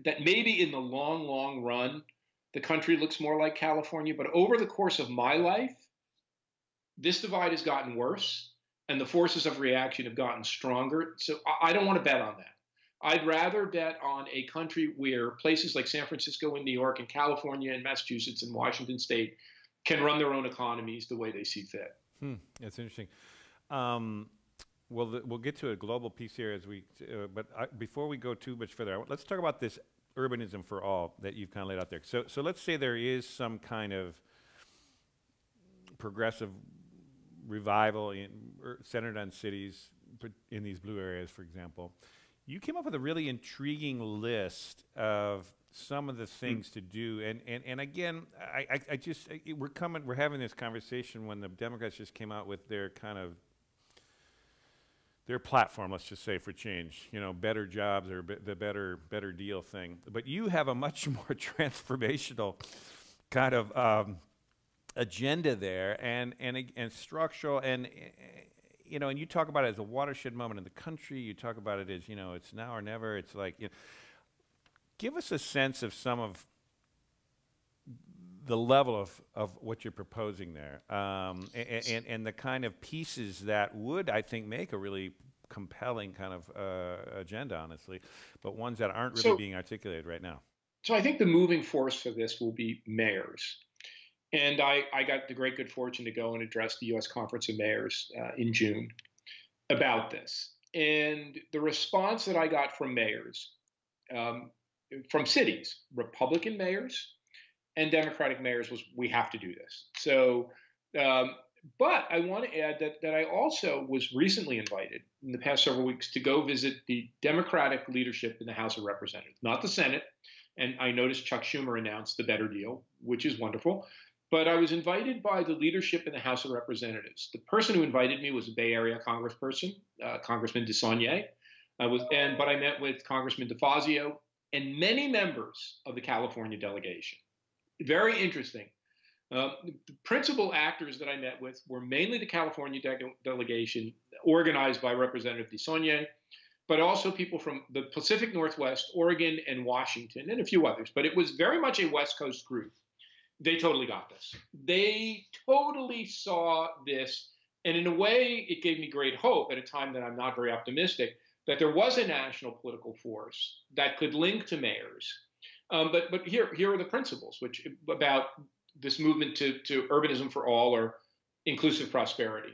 that maybe in the long, long run, the country looks more like California. But over the course of my life, this divide has gotten worse and the forces of reaction have gotten stronger. So I don't want to bet on that. I'd rather bet on a country where places like San Francisco and New York and California and Massachusetts and Washington State can run their own economies the way they see fit. That's interesting. We'll get to a global piece here before we go too much further, let's talk about this urbanism for all that you've kind of laid out there. So let's say there is some kind of progressive revival centered on cities in these blue areas, for example. You came up with a really intriguing list of some of the things to do, and again, we're having this conversation when the Democrats just came out with their platform, let's just say, for change, better jobs or the better deal thing. But you have a much more transformational kind of agenda there, and structural, and you talk about it as a watershed moment in the country. You talk about it as it's now or never. It's like, give us a sense of some of the level of what you're proposing there, and the kind of pieces that would, I think, make a really compelling kind of agenda, honestly, but ones that aren't really being articulated right now. So I think the moving force for this will be mayors. And I got the great good fortune to go and address the U.S. Conference of Mayors in June about this. And the response that I got from mayors, um, from cities, Republican mayors and Democratic mayors, was we have to do this. So, um, but I want to add that I also was recently invited in the past several weeks to go visit the Democratic leadership in the House of Representatives, not the Senate. And I noticed Chuck Schumer announced the better deal, which is wonderful. But I was invited by the leadership in the House of Representatives. The person who invited me was a Bay Area congressperson, Congressman DeSaulnier. But I met with Congressman DeFazio and many members of the California delegation. Very interesting. The principal actors that I met with were mainly the California delegation, organized by Representative DeSaulnier, but also people from the Pacific Northwest, Oregon, and Washington, and a few others. But it was very much a West Coast group. They totally got this. They totally saw this. And in a way, it gave me great hope at a time that I'm not very optimistic that there was a national political force that could link to mayors. But here are the principles which about this movement to urbanism for all or inclusive prosperity.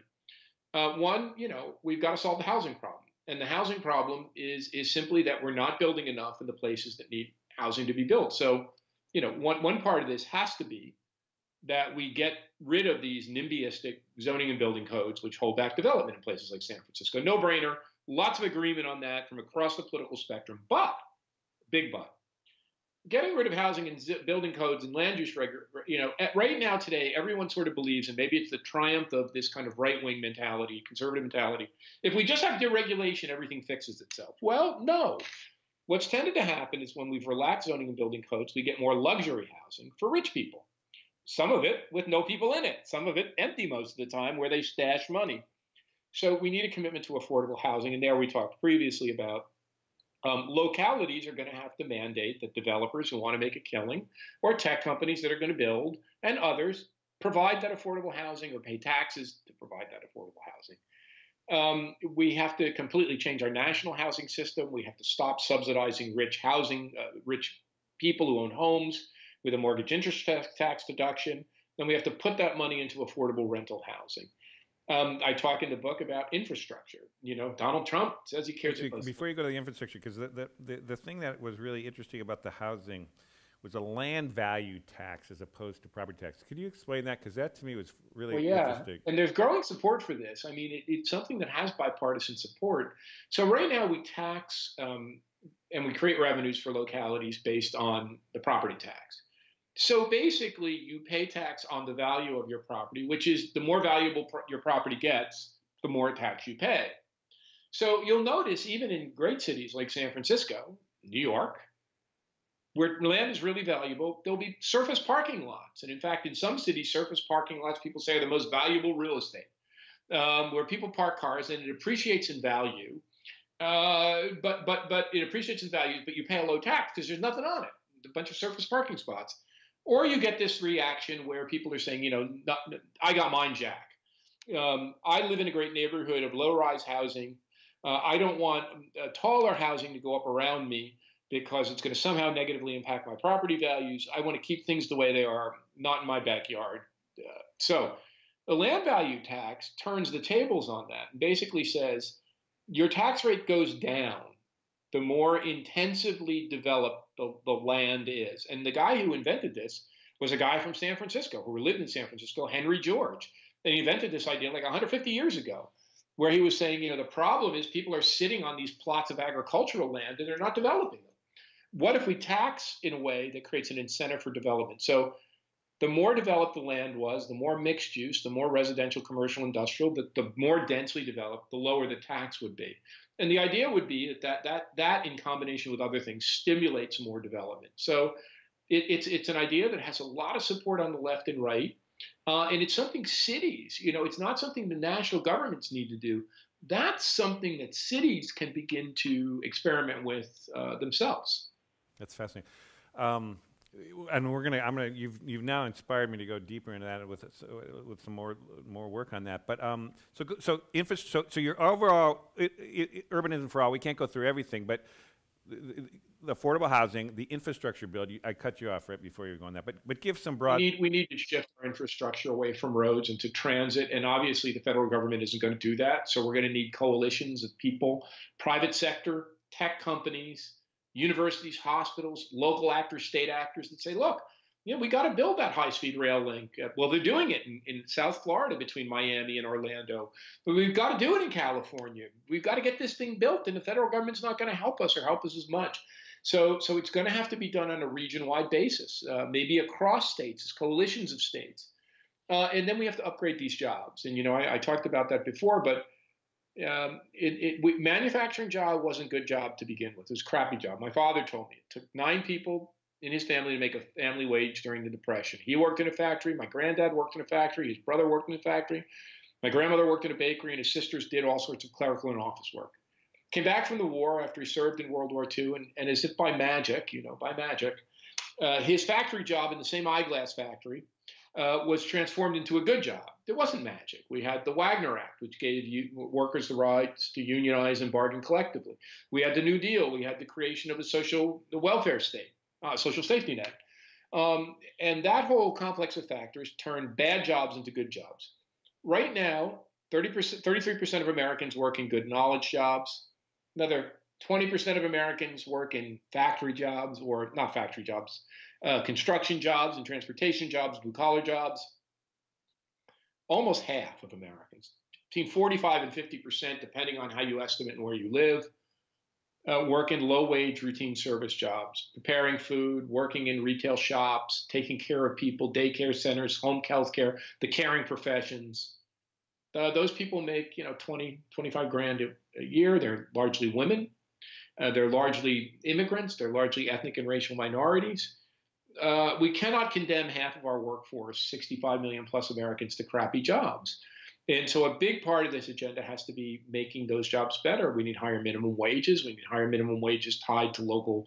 One, we've got to solve the housing problem. And the housing problem is simply that we're not building enough in the places that need housing to be built. So, one part of this has to be that we get rid of these NIMBYistic zoning and building codes, which hold back development in places like San Francisco. No brainer. Lots of agreement on that from across the political spectrum. But, big but, getting rid of housing and building codes and land use right now today, everyone sort of believes, and maybe it's the triumph of this kind of right-wing mentality, conservative mentality, if we just have deregulation, everything fixes itself. Well, no. What's tended to happen is when we've relaxed zoning and building codes, we get more luxury housing for rich people. Some of it with no people in it, some of it empty most of the time where they stash money. So we need a commitment to affordable housing. And there we talked previously about localities are going to have to mandate that developers who want to make a killing or tech companies that are going to build and others provide that affordable housing or pay taxes to provide that affordable housing. We have to completely change our national housing system. We have to stop subsidizing rich people who own homes with a mortgage interest tax deduction. Then we have to put that money into affordable rental housing. I talk in the book about infrastructure. Donald Trump says he cares about. Before you go to the infrastructure, because the thing that was really interesting about the housing was a land value tax as opposed to property tax. Could you explain that? Because that to me was really interesting. And there's growing support for this. I mean, it's something that has bipartisan support. So right now we tax and we create revenues for localities based on the property tax. So basically, you pay tax on the value of your property, which is the more valuable your property gets, the more tax you pay. So you'll notice even in great cities like San Francisco, New York, where land is really valuable, there'll be surface parking lots. And in fact, in some cities, surface parking lots, people say, are the most valuable real estate, where people park cars and it appreciates in value. But it appreciates in value, but you pay a low tax because there's nothing on it, a bunch of surface parking spots. Or you get this reaction where people are saying, I got mine, Jack. I live in a great neighborhood of low-rise housing. I don't want taller housing to go up around me because it's going to somehow negatively impact my property values. I want to keep things the way they are, not in my backyard. So the land value tax turns the tables on that and basically says your tax rate goes down the more intensively developed the land is. And the guy who invented this was a guy from San Francisco who lived in San Francisco, Henry George. And he invented this idea like 150 years ago, where he was saying, the problem is people are sitting on these plots of agricultural land and they're not developing them. What if we tax in a way that creates an incentive for development? So the more developed the land was, the more mixed use, the more residential, commercial, industrial, the more densely developed, the lower the tax would be. And the idea would be that in combination with other things stimulates more development. So it's an idea that has a lot of support on the left and right. And it's something cities, it's not something the national governments need to do. That's something that cities can begin to experiment with themselves. That's fascinating. And you've now inspired me to go deeper into that with some more work on that. But so your overall urbanism for all. We can't go through everything, but the affordable housing, the infrastructure bill. I cut you off right before you were going that, but give some We broad. need we need to shift our infrastructure away from roads into transit, and obviously the federal government isn't going to do that. So we're going to need coalitions of people, private sector, tech companies, universities, hospitals, local actors, state actors that say, look, we got to build that high-speed rail link. Well, they're doing it in South Florida between Miami and Orlando, but we've got to do it in California. We've got to get this thing built, and the federal government's not going to help us or help us as much. So it's going to have to be done on a region-wide basis, maybe across states, as coalitions of states. And then we have to upgrade these jobs. And, I talked about that before, but manufacturing job wasn't a good job to begin with. It was a crappy job. My father told me it took 9 people in his family to make a family wage during the Depression. He worked in a factory. My granddad worked in a factory. His brother worked in a factory. My grandmother worked in a bakery, and his sisters did all sorts of clerical and office work. Came back from the war after he served in World War II, and as if by magic, his factory job in the same eyeglass factory was transformed into a good job. There wasn't magic. We had the Wagner Act, which gave workers the rights to unionize and bargain collectively. We had the New Deal. We had the creation of the welfare state, social safety net. And that whole complex of factors turned bad jobs into good jobs. Right now, 33% of Americans work in good knowledge jobs. Another 20% of Americans work in factory jobs, or not factory jobs, construction jobs and transportation jobs, blue-collar jobs. Almost half of Americans, between 45 and 50%, depending on how you estimate and where you live, work in low-wage routine service jobs, preparing food, working in retail shops, taking care of people, daycare centers, home health care, the caring professions. Those people make 20, 25 grand a year. They're largely women. They're largely immigrants. They're largely ethnic and racial minorities. We cannot condemn half of our workforce, 65 million plus Americans, to crappy jobs. And so a big part of this agenda has to be making those jobs better. We need higher minimum wages. We need higher minimum wages tied to local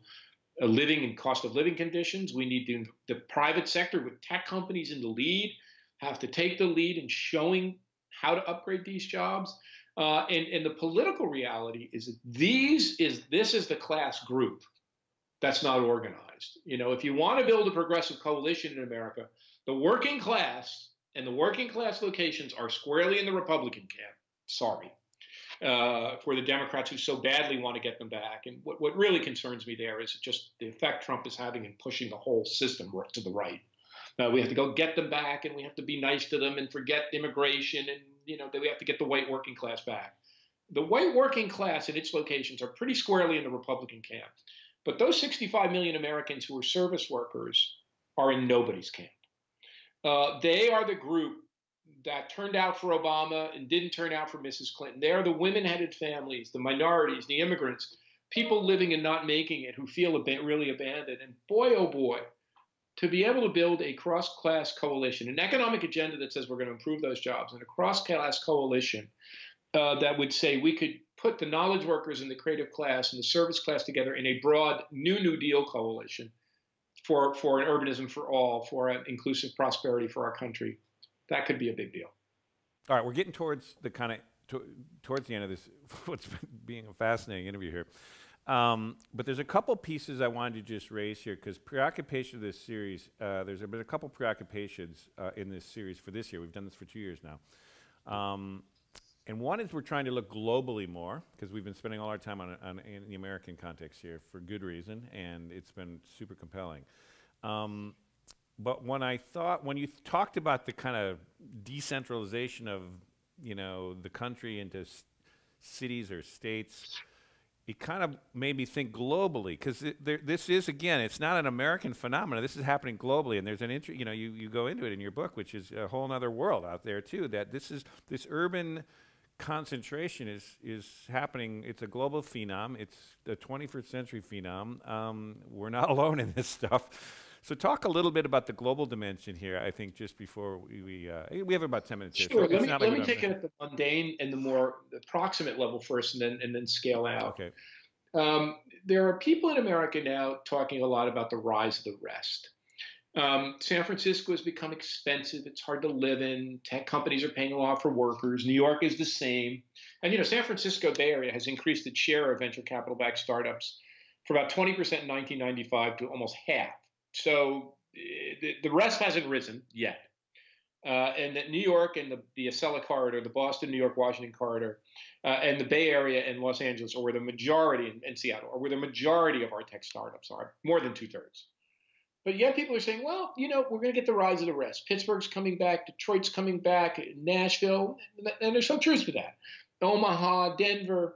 living and cost of living conditions. We need the private sector, with tech companies in the lead, have to take the lead in showing how to upgrade these jobs. And the political reality is that this is the class group that's not organized. If you want to build a progressive coalition in America, the working class and the working class locations are squarely in the Republican camp. Sorry. For the Democrats who so badly want to get them back. And what really concerns me there is just the effect Trump is having in pushing the whole system to the right. We have to go get them back, and we have to be nice to them and forget immigration, and we have to get the white working class back. The white working class in its locations are pretty squarely in the Republican camp. But those 65 million Americans who are service workers are in nobody's camp. They are the group that turned out for Obama and didn't turn out for Mrs. Clinton. They are the women-headed families, the minorities, the immigrants, people living and not making it who feel really abandoned. And boy, oh boy, to be able to build a cross-class coalition, an economic agenda that says we're going to improve those jobs, and a cross-class coalition that would say we could put the knowledge workers and the creative class and the service class together in a broad New Deal coalition for an urbanism for all, for an inclusive prosperity for our country. That could be a big deal. All right, we're getting towards the towards the end of this, what's been being a fascinating interview here. But there's a couple pieces I wanted to just raise here, because preoccupation of this series, there's been a couple preoccupations in this series for this year. We've done this for 2 years now. And one is we're trying to look globally more, because we've been spending all our time in the American context here for good reason, and it's been super compelling. But when you talked about the kind of decentralization of, the country into cities or states, it kind of made me think globally, because this is, again, it's not an American phenomenon. This is happening globally, and there's an you go into it in your book, which is a whole other world out there too. That this urban concentration is happening. It's a global phenom. It's the 21st century phenom. We're not alone in this stuff. So talk a little bit about the global dimension here, I think, just before we have about 10 minutes here. Sure. So let me take it at the mundane and the more approximate level first, and then scale out. Okay. There are people in America now talking a lot about the rise of the rest. San Francisco has become expensive. It's hard to live in. Tech companies are paying a lot for workers. New York is the same. And, San Francisco Bay Area has increased its share of venture capital-backed startups for about 20% in 1995 to almost half. So the rest hasn't risen yet. And that New York and the Acela corridor, the Boston, New York, Washington corridor, and the Bay Area and Los Angeles are where the majority, and Seattle, are where the majority of our tech startups are, more than 2/3. But yet people are saying, well, we're going to get the rise of the rest. Pittsburgh's coming back, Detroit's coming back, Nashville, and there's some truth to that. Omaha, Denver.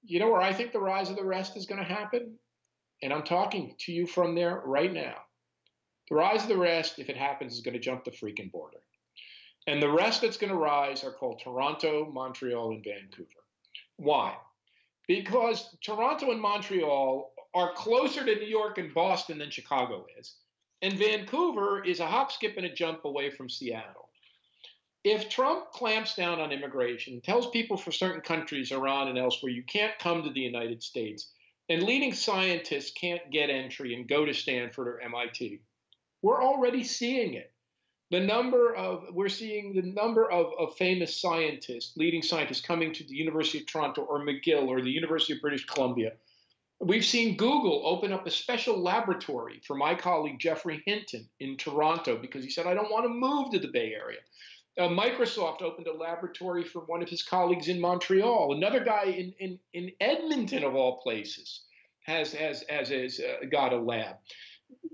You know where I think the rise of the rest is going to happen? And I'm talking to you from there right now. The rise of the rest, if it happens, is going to jump the freaking border. And the rest that's going to rise are called Toronto, Montreal, and Vancouver. Why? Because Toronto and Montreal are closer to New York and Boston than Chicago is. And Vancouver is a hop, skip, and a jump away from Seattle. If Trump clamps down on immigration, tells people for certain countries, Iran and elsewhere, you can't come to the United States, and leading scientists can't get entry and go to Stanford or MIT, we're already seeing it. We're seeing the number of famous scientists, leading scientists coming to the University of Toronto or McGill or the University of British Columbia. We've seen Google open up a special laboratory for my colleague Jeffrey Hinton in Toronto because he said, I don't want to move to the Bay Area. Microsoft opened a laboratory for one of his colleagues in Montreal. Another guy in Edmonton, of all places, has got a lab.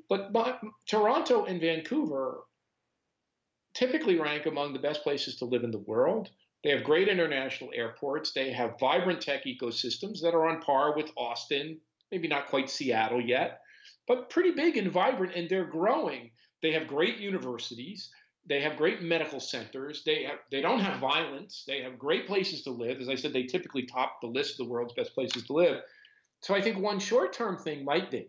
But Toronto and Vancouver typically rank among the best places to live in the world. They have great international airports. They have vibrant tech ecosystems that are on par with Austin, maybe not quite Seattle yet, but pretty big and vibrant, and they're growing. They have great universities. They have great medical centers. They don't have violence. They have great places to live. As I said, they typically top the list of the world's best places to live. So I think one short-term thing might be,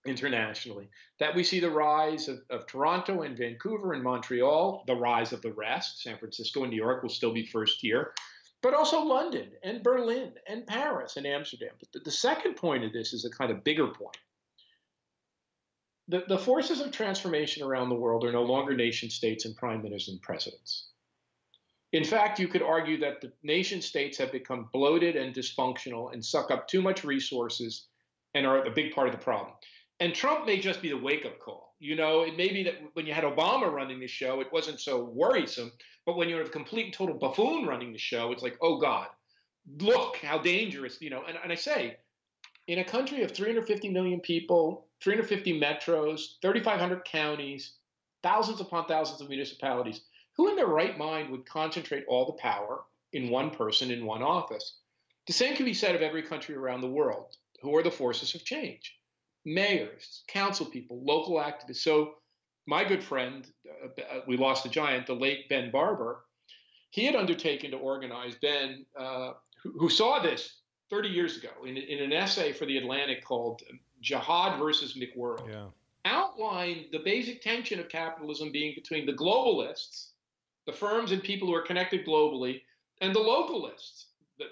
internationally, that we see the rise of Toronto and Vancouver and Montreal, the rise of the rest. San Francisco and New York will still be first tier, but also London and Berlin and Paris and Amsterdam. But the second point of this is a kind of bigger point. The forces of transformation around the world are no longer nation states and prime ministers and presidents. In fact, you could argue that the nation states have become bloated and dysfunctional and suck up too much resources and are a big part of the problem. And Trump may just be the wake-up call. It may be that when you had Obama running the show, it wasn't so worrisome. But when you have a complete and total buffoon running the show, it's like, oh, God, look how dangerous, And I say, in a country of 350 million people, 350 metros, 3,500 counties, thousands upon thousands of municipalities, who in their right mind would concentrate all the power in one person in one office? The same can be said of every country around the world. Who are the forces of change? Mayors, council people, local activists. So my good friend, we lost a giant, the late Ben Barber, he had undertaken to organize, Ben, who saw this 30 years ago in an essay for The Atlantic called Jihad versus McWorld, outlined the basic tension of capitalism being between the globalists, the firms and people who are connected globally, and the localists,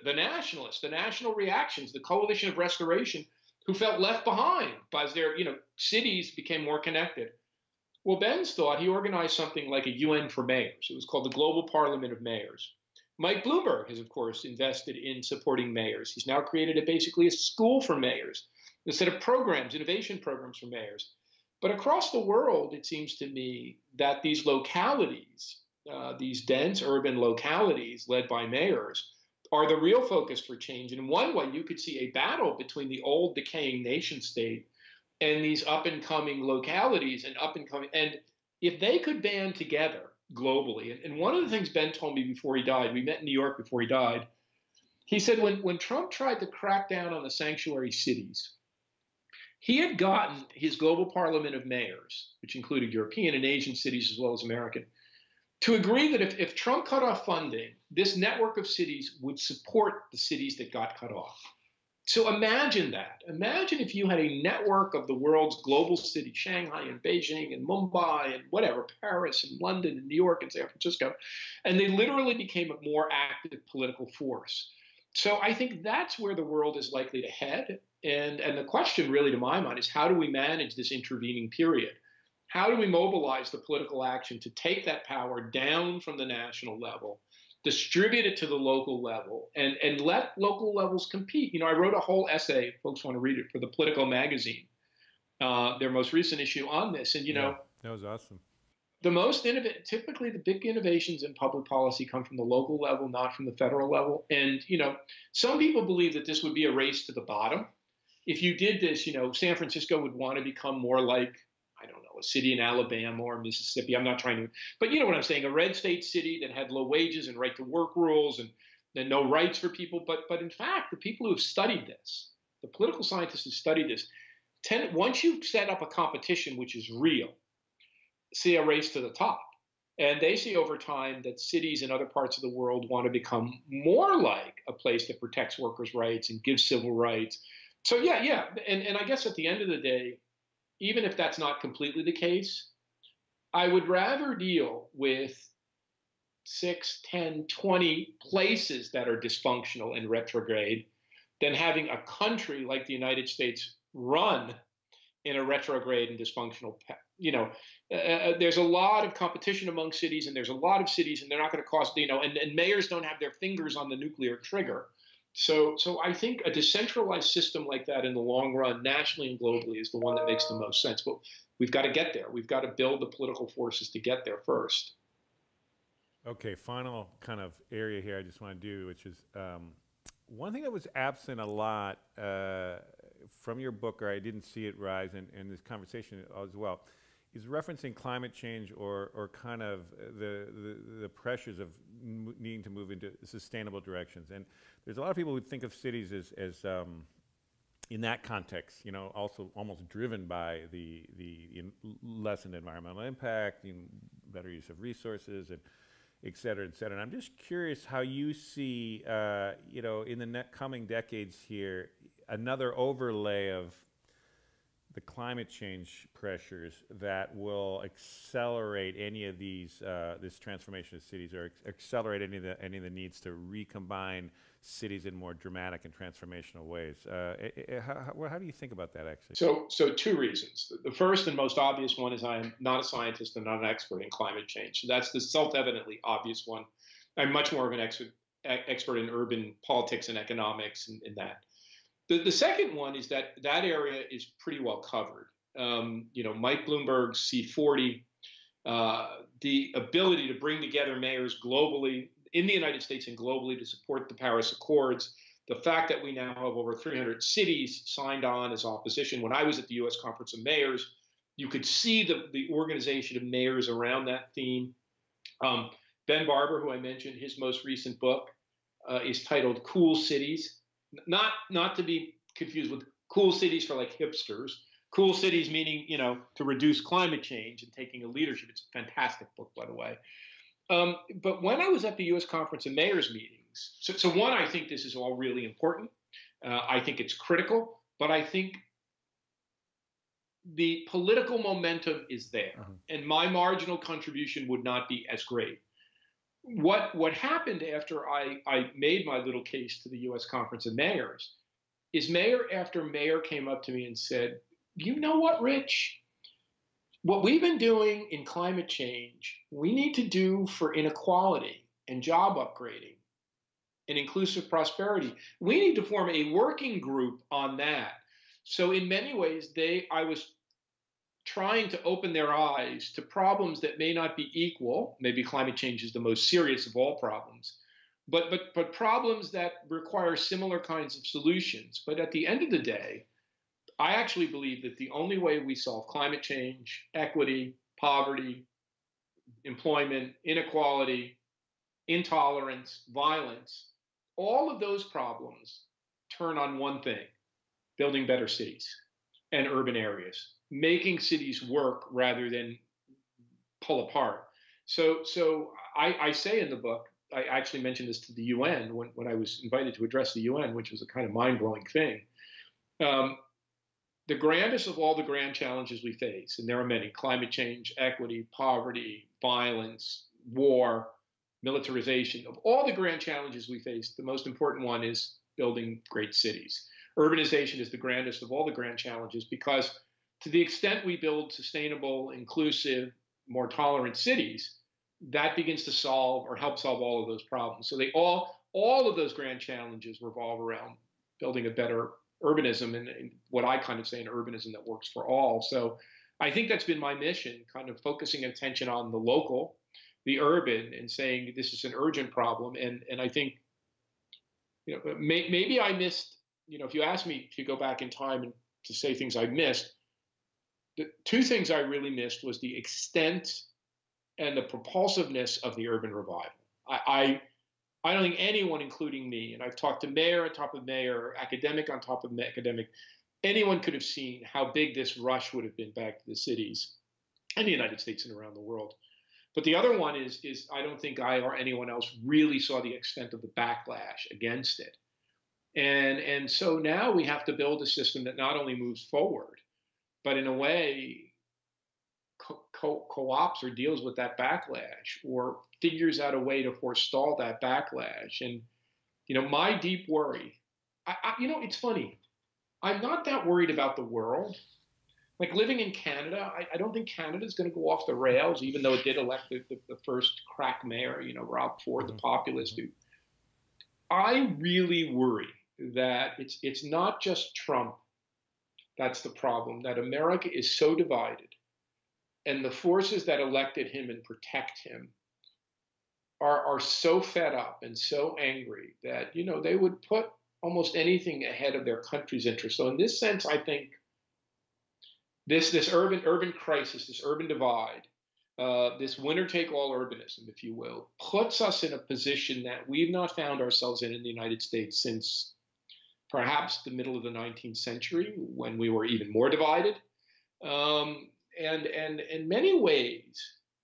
the nationalists, the national reactions, the coalition of restoration, who felt left behind as their cities became more connected. Well, Ben's thought, he organized something like a UN for mayors. It was called the Global Parliament of Mayors. Mike Bloomberg has, of course, invested in supporting mayors. He's now created basically a school for mayors, a set of programs, innovation programs for mayors. But across the world, it seems to me that these localities, these dense urban localities led by mayors, are the real focus for change. And in one way, you could see a battle between the old decaying nation state and these up-and-coming localities and if they could band together globally, and one of the things Ben told me before he died, we met in New York before he died, he said when Trump tried to crack down on the sanctuary cities, he had gotten his global parliament of mayors, which included European and Asian cities as well as American, to agree that if Trump cut off funding, this network of cities would support the cities that got cut off. So imagine that. Imagine if you had a network of the world's global cities, Shanghai and Beijing and Mumbai and whatever, Paris and London and New York and San Francisco, and they literally became a more active political force. So I think that's where the world is likely to head. And the question really, to my mind, is how do we manage this intervening period? How do we mobilize the political action to take that power down from the national level distribute it to the local level, and let local levels compete. I wrote a whole essay, if folks want to read it, for the Politico magazine, their most recent issue on this. And Yeah, that was awesome. typically the big innovations in public policy come from the local level, not from the federal level. And some people believe that this would be a race to the bottom. If you did this, San Francisco would want to become more like, I don't know, a city in Alabama or Mississippi. I'm not trying to, but you know what I'm saying, a red state city that had low wages and right to work rules and no rights for people. But in fact, the people who have studied this, the political scientists who studied this, once you set up a competition which is real, see a race to the top. And they see over time that cities in other parts of the world want to become more like a place that protects workers' rights and gives civil rights. So yeah. And I guess at the end of the day, even if that's not completely the case, I would rather deal with 6, 10, 20 places that are dysfunctional and retrograde than having a country like the United States run in a retrograde and dysfunctional. There's a lot of competition among cities, and there's a lot of cities, and they're not going to cost, and mayors don't have their fingers on the nuclear trigger. So I think a decentralized system like that in the long run, nationally and globally, is the one that makes the most sense. But we've got to get there. We've got to build the political forces to get there first. Okay, final kind of area here I just want to do, which is one thing that was absent a lot from your book, or I didn't see it rise in this conversation as well, is referencing climate change or kind of the pressures of needing to move into sustainable directions. And there's a lot of people who think of cities as in that context, also almost driven by the lessened environmental impact, better use of resources, and et cetera, et cetera. And I'm just curious how you see, in the coming decades here, another overlay of the climate change pressures that will accelerate any of these this transformation of cities, or accelerate any of the needs to recombine cities in more dramatic and transformational ways. How do you think about that, actually? So two reasons. The first and most obvious one is I'm not a scientist and not an expert in climate change. So that's the self-evidently obvious one. I'm much more of an expert in urban politics and economics and that. The second one is that area is pretty well covered. Mike Bloomberg's C40, the ability to bring together mayors globally, in the United States and globally, to support the Paris Accords, the fact that we now have over 300 cities signed on as opposition. When I was at the U.S. Conference of Mayors, you could see the organization of mayors around that theme. Ben Barber, who I mentioned, his most recent book is titled Cool Cities. Not to be confused with cool cities for like hipsters. Cool cities meaning, to reduce climate change and taking a leadership. It's a fantastic book, by the way. But when I was at the U.S. Conference of Mayors meetings, so one, I think this is all really important. I think it's critical, but I think the political momentum is there, and my marginal contribution would not be as great. What happened after I made my little case to the U.S. Conference of Mayors is mayor after mayor came up to me and said, you know what, Rich? What we've been doing in climate change, we need to do for inequality and job upgrading and inclusive prosperity. We need to form a working group on that. So in many ways, I was trying to open their eyes to problems that may not be equal. Maybe climate change is the most serious of all problems, but problems that require similar kinds of solutions. But at the end of the day, I actually believe that the only way we solve climate change, equity, poverty, employment, inequality, intolerance, violence, all of those problems turn on one thing: building better cities and urban areas, making cities work rather than pull apart. So I say in the book, I actually mentioned this to the UN when I was invited to address the UN, which was a kind of mind-blowing thing. The grandest of all the grand challenges we face, and there are many: climate change, equity, poverty, violence, war, militarization. Of all the grand challenges we face, the most important one is building great cities. Urbanization is the grandest of all the grand challenges, because to the extent we build sustainable, inclusive, more tolerant cities, that begins to solve or help solve all of those problems. So all of those grand challenges revolve around building a better urbanism and what I kind of say an urbanism that works for all. So I think that's been my mission, kind of focusing attention on the local, the urban, and saying this is an urgent problem. And I think maybe I missed. If you ask me to go back in time and to say things I missed, the two things I really missed was the extent and the propulsiveness of the urban revival. I don't think anyone, including me, and I've talked to mayor on top of mayor, academic on top of academic, anyone could have seen how big this rush would have been back to the cities and the United States and around the world. But the other one is I don't think I or anyone else really saw the extent of the backlash against it. And so now we have to build a system that not only moves forward, but in a way co-ops or deals with that backlash or figures out a way to forestall that backlash. And my deep worry, it's funny. I'm not that worried about the world. Like living in Canada, I don't think Canada is going to go off the rails, even though it did elect the first crack mayor, Rob Ford, the populist dude. I really worry that it's not just Trump that's the problem, that America is so divided and the forces that elected him and protect him are so fed up and so angry that they would put almost anything ahead of their country's interest. So in this sense, I think this urban crisis, this urban divide, this winner-take-all urbanism, if you will, puts us in a position that we've not found ourselves in the United States since perhaps the middle of the 19th century, when we were even more divided. And in many ways,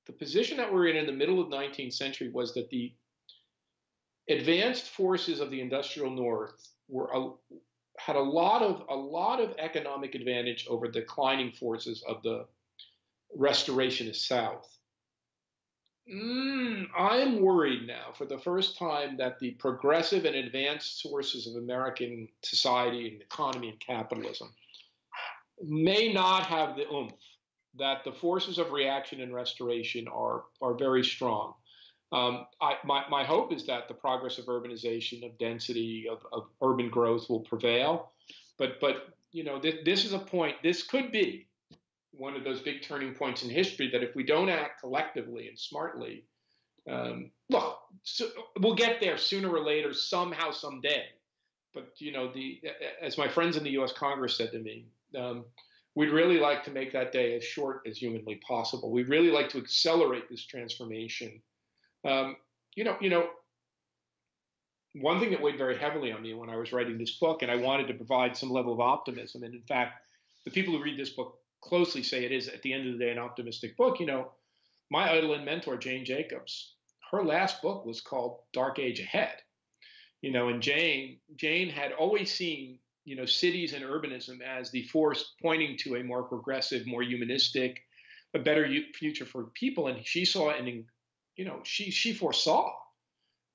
the position that we're in the middle of the 19th century was that the advanced forces of the industrial North had a lot of economic advantage over the declining forces of the restorationist South. I'm worried now for the first time that the progressive and advanced sources of American society and economy and capitalism may not have the oomph, that the forces of reaction and restoration are very strong. My hope is that the progress of urbanization, of density, of urban growth will prevail. But this is a point, this could be one of those big turning points in history that if we don't act collectively and smartly, look, so we'll get there sooner or later, somehow, someday. But as my friends in the U.S. Congress said to me, we'd really like to make that day as short as humanly possible. We'd really like to accelerate this transformation. One thing that weighed very heavily on me when I was writing this book, and I wanted to provide some level of optimism, and in fact, the people who read this book closely say it is, at the end of the day, an optimistic book. My idol and mentor, Jane Jacobs, her last book was called Dark Age Ahead. And Jane had always seen, cities and urbanism as the force pointing to a more progressive, more humanistic, a better future for people. And she saw she foresaw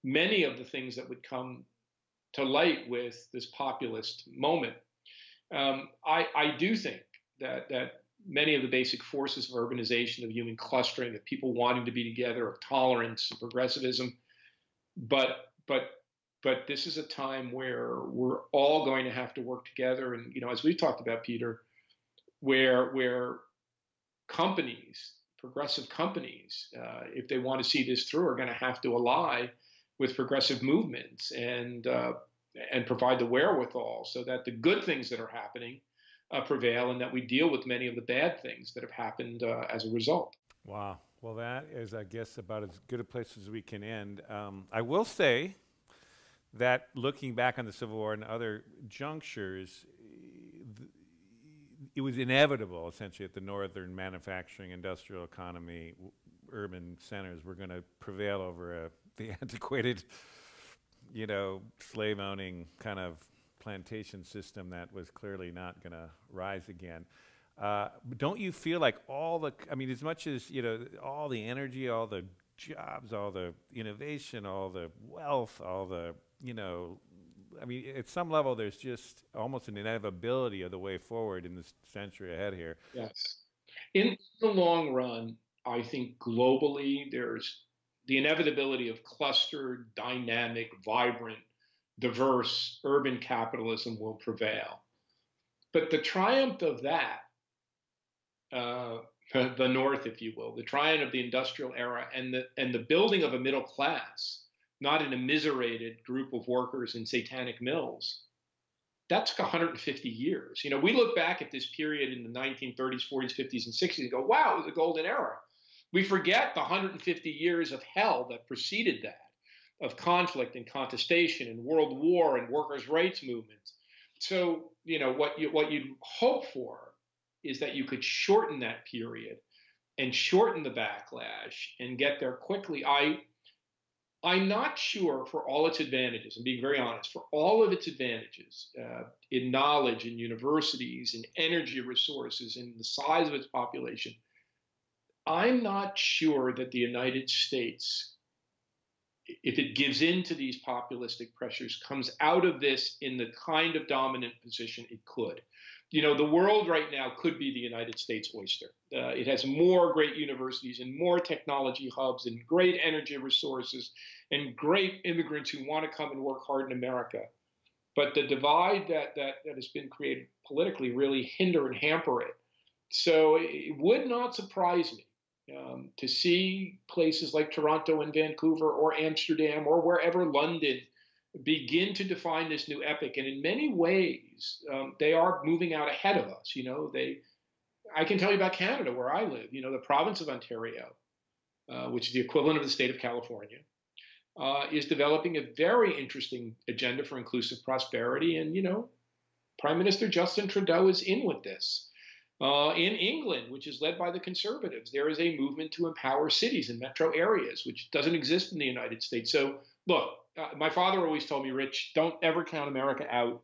many of the things that would come to light with this populist moment. I do think that many of the basic forces of urbanization, of human clustering, of people wanting to be together, of tolerance, of progressivism, but this is a time where we're all going to have to work together. And as we've talked about, Peter, where companies, progressive companies, if they want to see this through, are going to have to ally with progressive movements and provide the wherewithal so that the good things that are happening prevail, and that we deal with many of the bad things that have happened as a result. Wow. Well, that is, I guess, about as good a place as we can end. I will say that looking back on the Civil War and other junctures, it was inevitable, essentially, that the northern manufacturing, industrial economy, urban centers were going to prevail over the antiquated, slave-owning kind of plantation system that was clearly not going to rise again. Don't you feel like as much as, all the energy, all the jobs, all the innovation, all the wealth, all the, at some level there's just almost an inevitability of the way forward in this century ahead here. Yes. In the long run, I think globally there's the inevitability of clustered, dynamic, vibrant, diverse urban capitalism will prevail. But the triumph of that, uh, the North, if you will, the triumph of the industrial era, and the building of a middle class, not an immiserated group of workers in satanic mills, that took 150 years. You know, we look back at this period in the 1930s, 40s, 50s, and 60s and go, wow, it was a golden era. We forget the 150 years of hell that preceded that, of conflict and contestation and world war and workers' rights movements. So, you know, what you hope for is that you could shorten that period and shorten the backlash and get there quickly. I'm not sure, for all its advantages, and being very honest, for all of its advantages in knowledge, in universities, in energy resources, in the size of its population, I'm not sure that the United States, if it gives in to these populistic pressures, comes out of this in the kind of dominant position it could. You know, the world right now could be the United States oyster. It has more great universities and more technology hubs and great energy resources and great immigrants who want to come and work hard in America. But the divide that has been created politically really hinder and hamper it. So it would not surprise me to see places like Toronto and Vancouver or Amsterdam or wherever, London, begin to define this new epic. And in many ways, they are moving out ahead of us. You know, I can tell you about Canada, where I live. You know, the province of Ontario, which is the equivalent of the state of California, is developing a very interesting agenda for inclusive prosperity. And, you know, Prime Minister Justin Trudeau is in with this. In England, which is led by the Conservatives, there is a movement to empower cities and metro areas, which doesn't exist in the United States. So, look, my father always told me, Rich, don't ever count America out.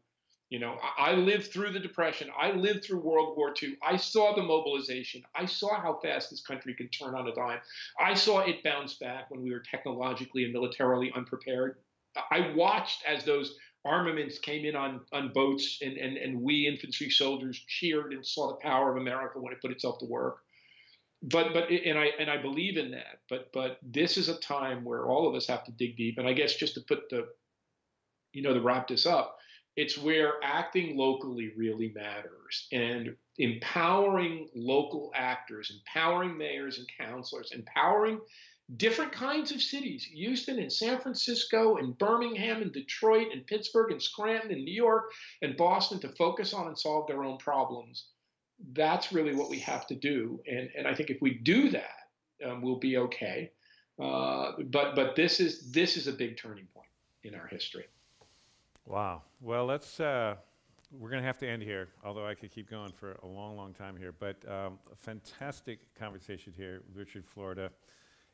You know, I lived through the Depression. I lived through World War II. I saw the mobilization. I saw how fast this country can turn on a dime. I saw it bounce back when we were technologically and militarily unprepared. I watched as those armaments came in on boats, and we infantry soldiers cheered and saw the power of America when it put itself to work. And I believe in that. But this is a time where all of us have to dig deep. And I guess just to put to wrap this up, it's where acting locally really matters, and empowering local actors, empowering mayors and councilors, empowering different kinds of cities, Houston and San Francisco and Birmingham and Detroit and Pittsburgh and Scranton and New York and Boston, to focus on and solve their own problems. That's really what we have to do. And I think if we do that, we'll be okay. But this is a big turning point in our history. Wow. Well, we're going to have to end here, although I could keep going for a long, long time here. But a fantastic conversation here, Richard Florida.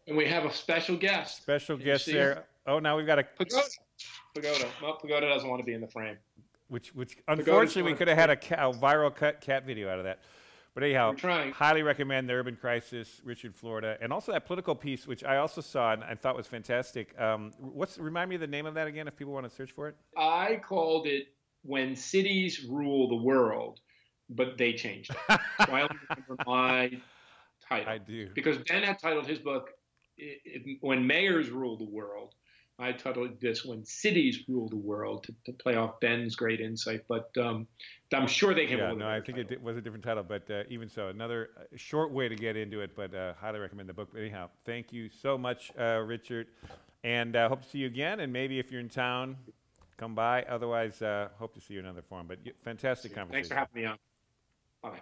And we have a special guest. Special guest there. Oh, now we've got a Pagoda. Well, Pagoda doesn't want to be in the frame. Which unfortunately we could have had a viral cat video out of that. But anyhow, highly recommend The Urban Crisis, Richard Florida, and also that political piece, which I also saw and I thought was fantastic. Remind me of the name of that again, if people want to search for it? I called it When Cities Rule the World, but they changed it. So I only remember my title. I do. Because Ben had titled his book, When Mayors Rule the World. I titled this When Cities Rule the World, to play off Ben's great insight. But I'm sure they came up with I think it was a different title. But even so, another short way to get into it, but highly recommend the book. But anyhow, thank you so much, Richard. And hope to see you again. And maybe if you're in town, come by. Otherwise, hope to see you in another forum. But fantastic conversation. Thanks for having me on. Bye.